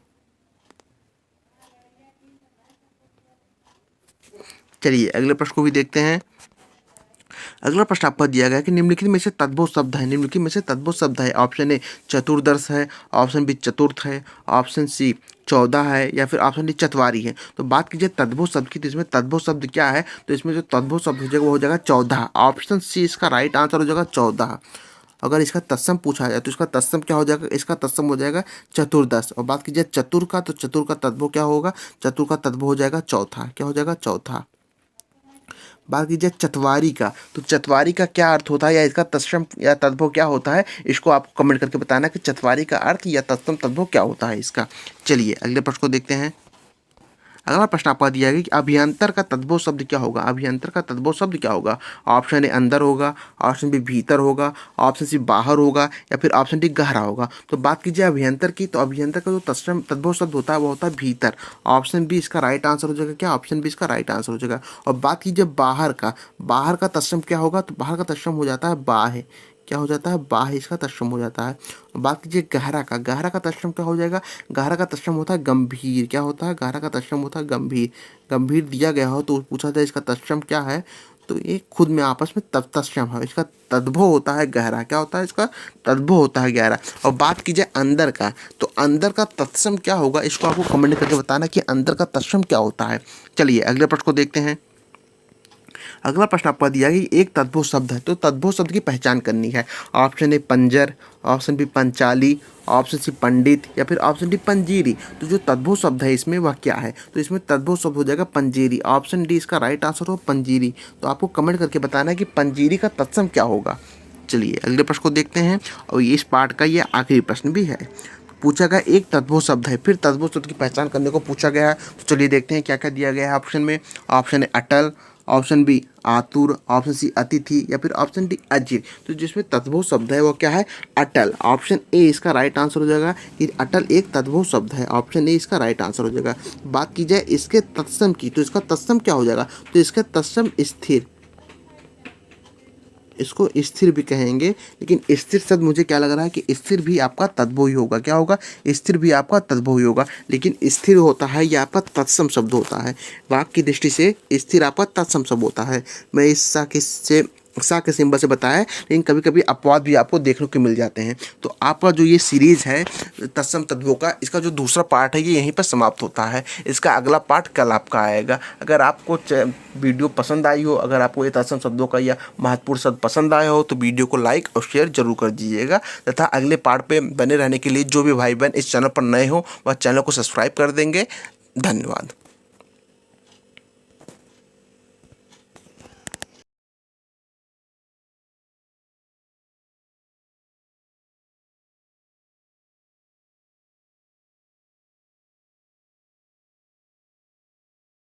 चलिए अगले प्रश्न को भी देखते हैं। अगला प्रश्न आपको दिया गया है कि निम्नलिखित में से तद्भव शब्द है। निम्नलिखित में से तद्भव शब्द है। ऑप्शन ए चतुर्दश है, ऑप्शन बी चतुर्थ है, ऑप्शन सी 14 है, या फिर ऑप्शन डी चतवारी है। तो बात कीजिए तद्भव शब्द की, तो इसमें तद्भव शब्द क्या है? तो इसमें जो तद्भव शब्द हो जाएगा वो हो जाएगा 14। ऑप्शन सी इसका राइट आंसर हो जाएगा 14। अगर इसका तत्सम पूछा जाए तो इसका तत्सम क्या हो जाएगा? इसका तत्सम हो जाएगा चतुर्दश। और बात कीजिए चतुर का, तो चतुर का तद्भव क्या होगा? चतुर का तद्भव हो जाएगा चौथा। क्या हो जाएगा? चौथा। बात कीजिए चतवारी का, तो चतवारी का क्या अर्थ होता है, या इसका तत्सम या तद्भव क्या होता है? इसको आपको कमेंट करके बताना कि चतवारी का अर्थ या तत्सम तद्भव क्या होता है इसका। चलिए अगले प्रश्न को देखते हैं। अगला प्रश्न आपका दिया गया कि अभियंतर का तद्भव शब्द क्या होगा? अभियंतर का तद्भव शब्द क्या होगा? ऑप्शन ए अंदर होगा, ऑप्शन बी भीतर होगा, ऑप्शन सी बाहर होगा, या फिर ऑप्शन डी गहरा होगा। तो बात कीजिए अभियंतर की, तो अभियंतर का जो तद्भव शब्द होता है वो होता है भीतर। ऑप्शन बी इसका राइट आंसर हो जाएगा। क्या? ऑप्शन बी इसका राइट आंसर हो जाएगा। और बात कीजिए बाहर का, बाहर का तत्सम क्या होगा? तो बाहर का तत्सम हो जाता है बाह्य। क्या हो जाता है? बाह्य इसका तत्सम हो जाता है। बात कीजिए गहरा का, गहरा का तत्सम क्या हो जाएगा? गहरा का तत्सम होता है गंभीर। क्या होता है? गहरा का तत्सम होता है गंभीर। गंभीर दिया गया हो तो पूछा जाए इसका तत्सम क्या है, तो ये खुद में आपस में तत्सम है। इसका तद्भव होता है गहरा। क्या होता है? इसका तद्भव होता है गहरा। और बात की जाए अंदर का, तो अंदर का तत्सम क्या होगा? इसको आपको कमेंट करके बताना कि अंदर का तत्सम क्या होता है। चलिए अगले प्रश्न को देखते हैं। अगला प्रश्न आपका दिया है कि एक तद्भव शब्द है, तो तद्भव शब्द की पहचान करनी है। ऑप्शन ए पंजर, ऑप्शन बी पंचाली, ऑप्शन सी पंडित, या फिर ऑप्शन डी पंजीरी। तो जो तद्भव शब्द है इसमें वह क्या है? तो इसमें तद्भव शब्द हो जाएगा पंजीरी। ऑप्शन डी इसका राइट आंसर हो पंजीरी। तो आपको कमेंट करके बताना है कि पंजीरी का तत्सम क्या होगा। चलिए अगले प्रश्न को देखते हैं, और इस पार्ट का ये आखिरी प्रश्न भी है। पूछा गया एक तद्भव शब्द है, फिर तद्भव शब्द की पहचान करने को पूछा गया है। तो चलिए देखते हैं क्या क्या दिया गया है ऑप्शन में। ऑप्शन ए अटल, ऑप्शन बी आतुर, ऑप्शन सी अतिथि, या फिर ऑप्शन डी अजीर। तो जिसमें तद्भव शब्द है वो क्या है? अटल। ऑप्शन ए इसका राइट आंसर हो जाएगा कि अटल एक तद्भव शब्द है। ऑप्शन ए इसका राइट आंसर हो जाएगा। बात की जाए इसके तत्सम की, तो इसका तत्सम क्या हो जाएगा? तो इसका तत्सम स्थिर, इसको स्थिर भी कहेंगे, लेकिन स्थिर शब्द मुझे क्या लग रहा है कि स्थिर भी आपका तद्भव ही होगा। क्या होगा? स्थिर भी आपका तद्भव ही होगा, लेकिन स्थिर होता है या आपका तत्सम शब्द होता है। वाक्य की दृष्टि से स्थिर आपका तत्सम शब्द होता है। मैं इस सा के सिंबल से बताया, लेकिन कभी कभी अपवाद भी आपको देखने को मिल जाते हैं। तो आपका जो ये सीरीज़ है तत्सम तद्भवों का, इसका जो दूसरा पार्ट है ये यहीं पर समाप्त होता है। इसका अगला पार्ट कल आपका आएगा। अगर आपको वीडियो पसंद आई हो, अगर आपको ये तत्सम शब्दों का या महत्वपूर्ण शब्द पसंद आया हो, तो वीडियो को लाइक और शेयर जरूर कर दीजिएगा। तथा अगले पार्ट पे बने रहने के लिए जो भी भाई बहन इस चैनल पर नए हो वह चैनल को सब्सक्राइब कर देंगे। धन्यवाद।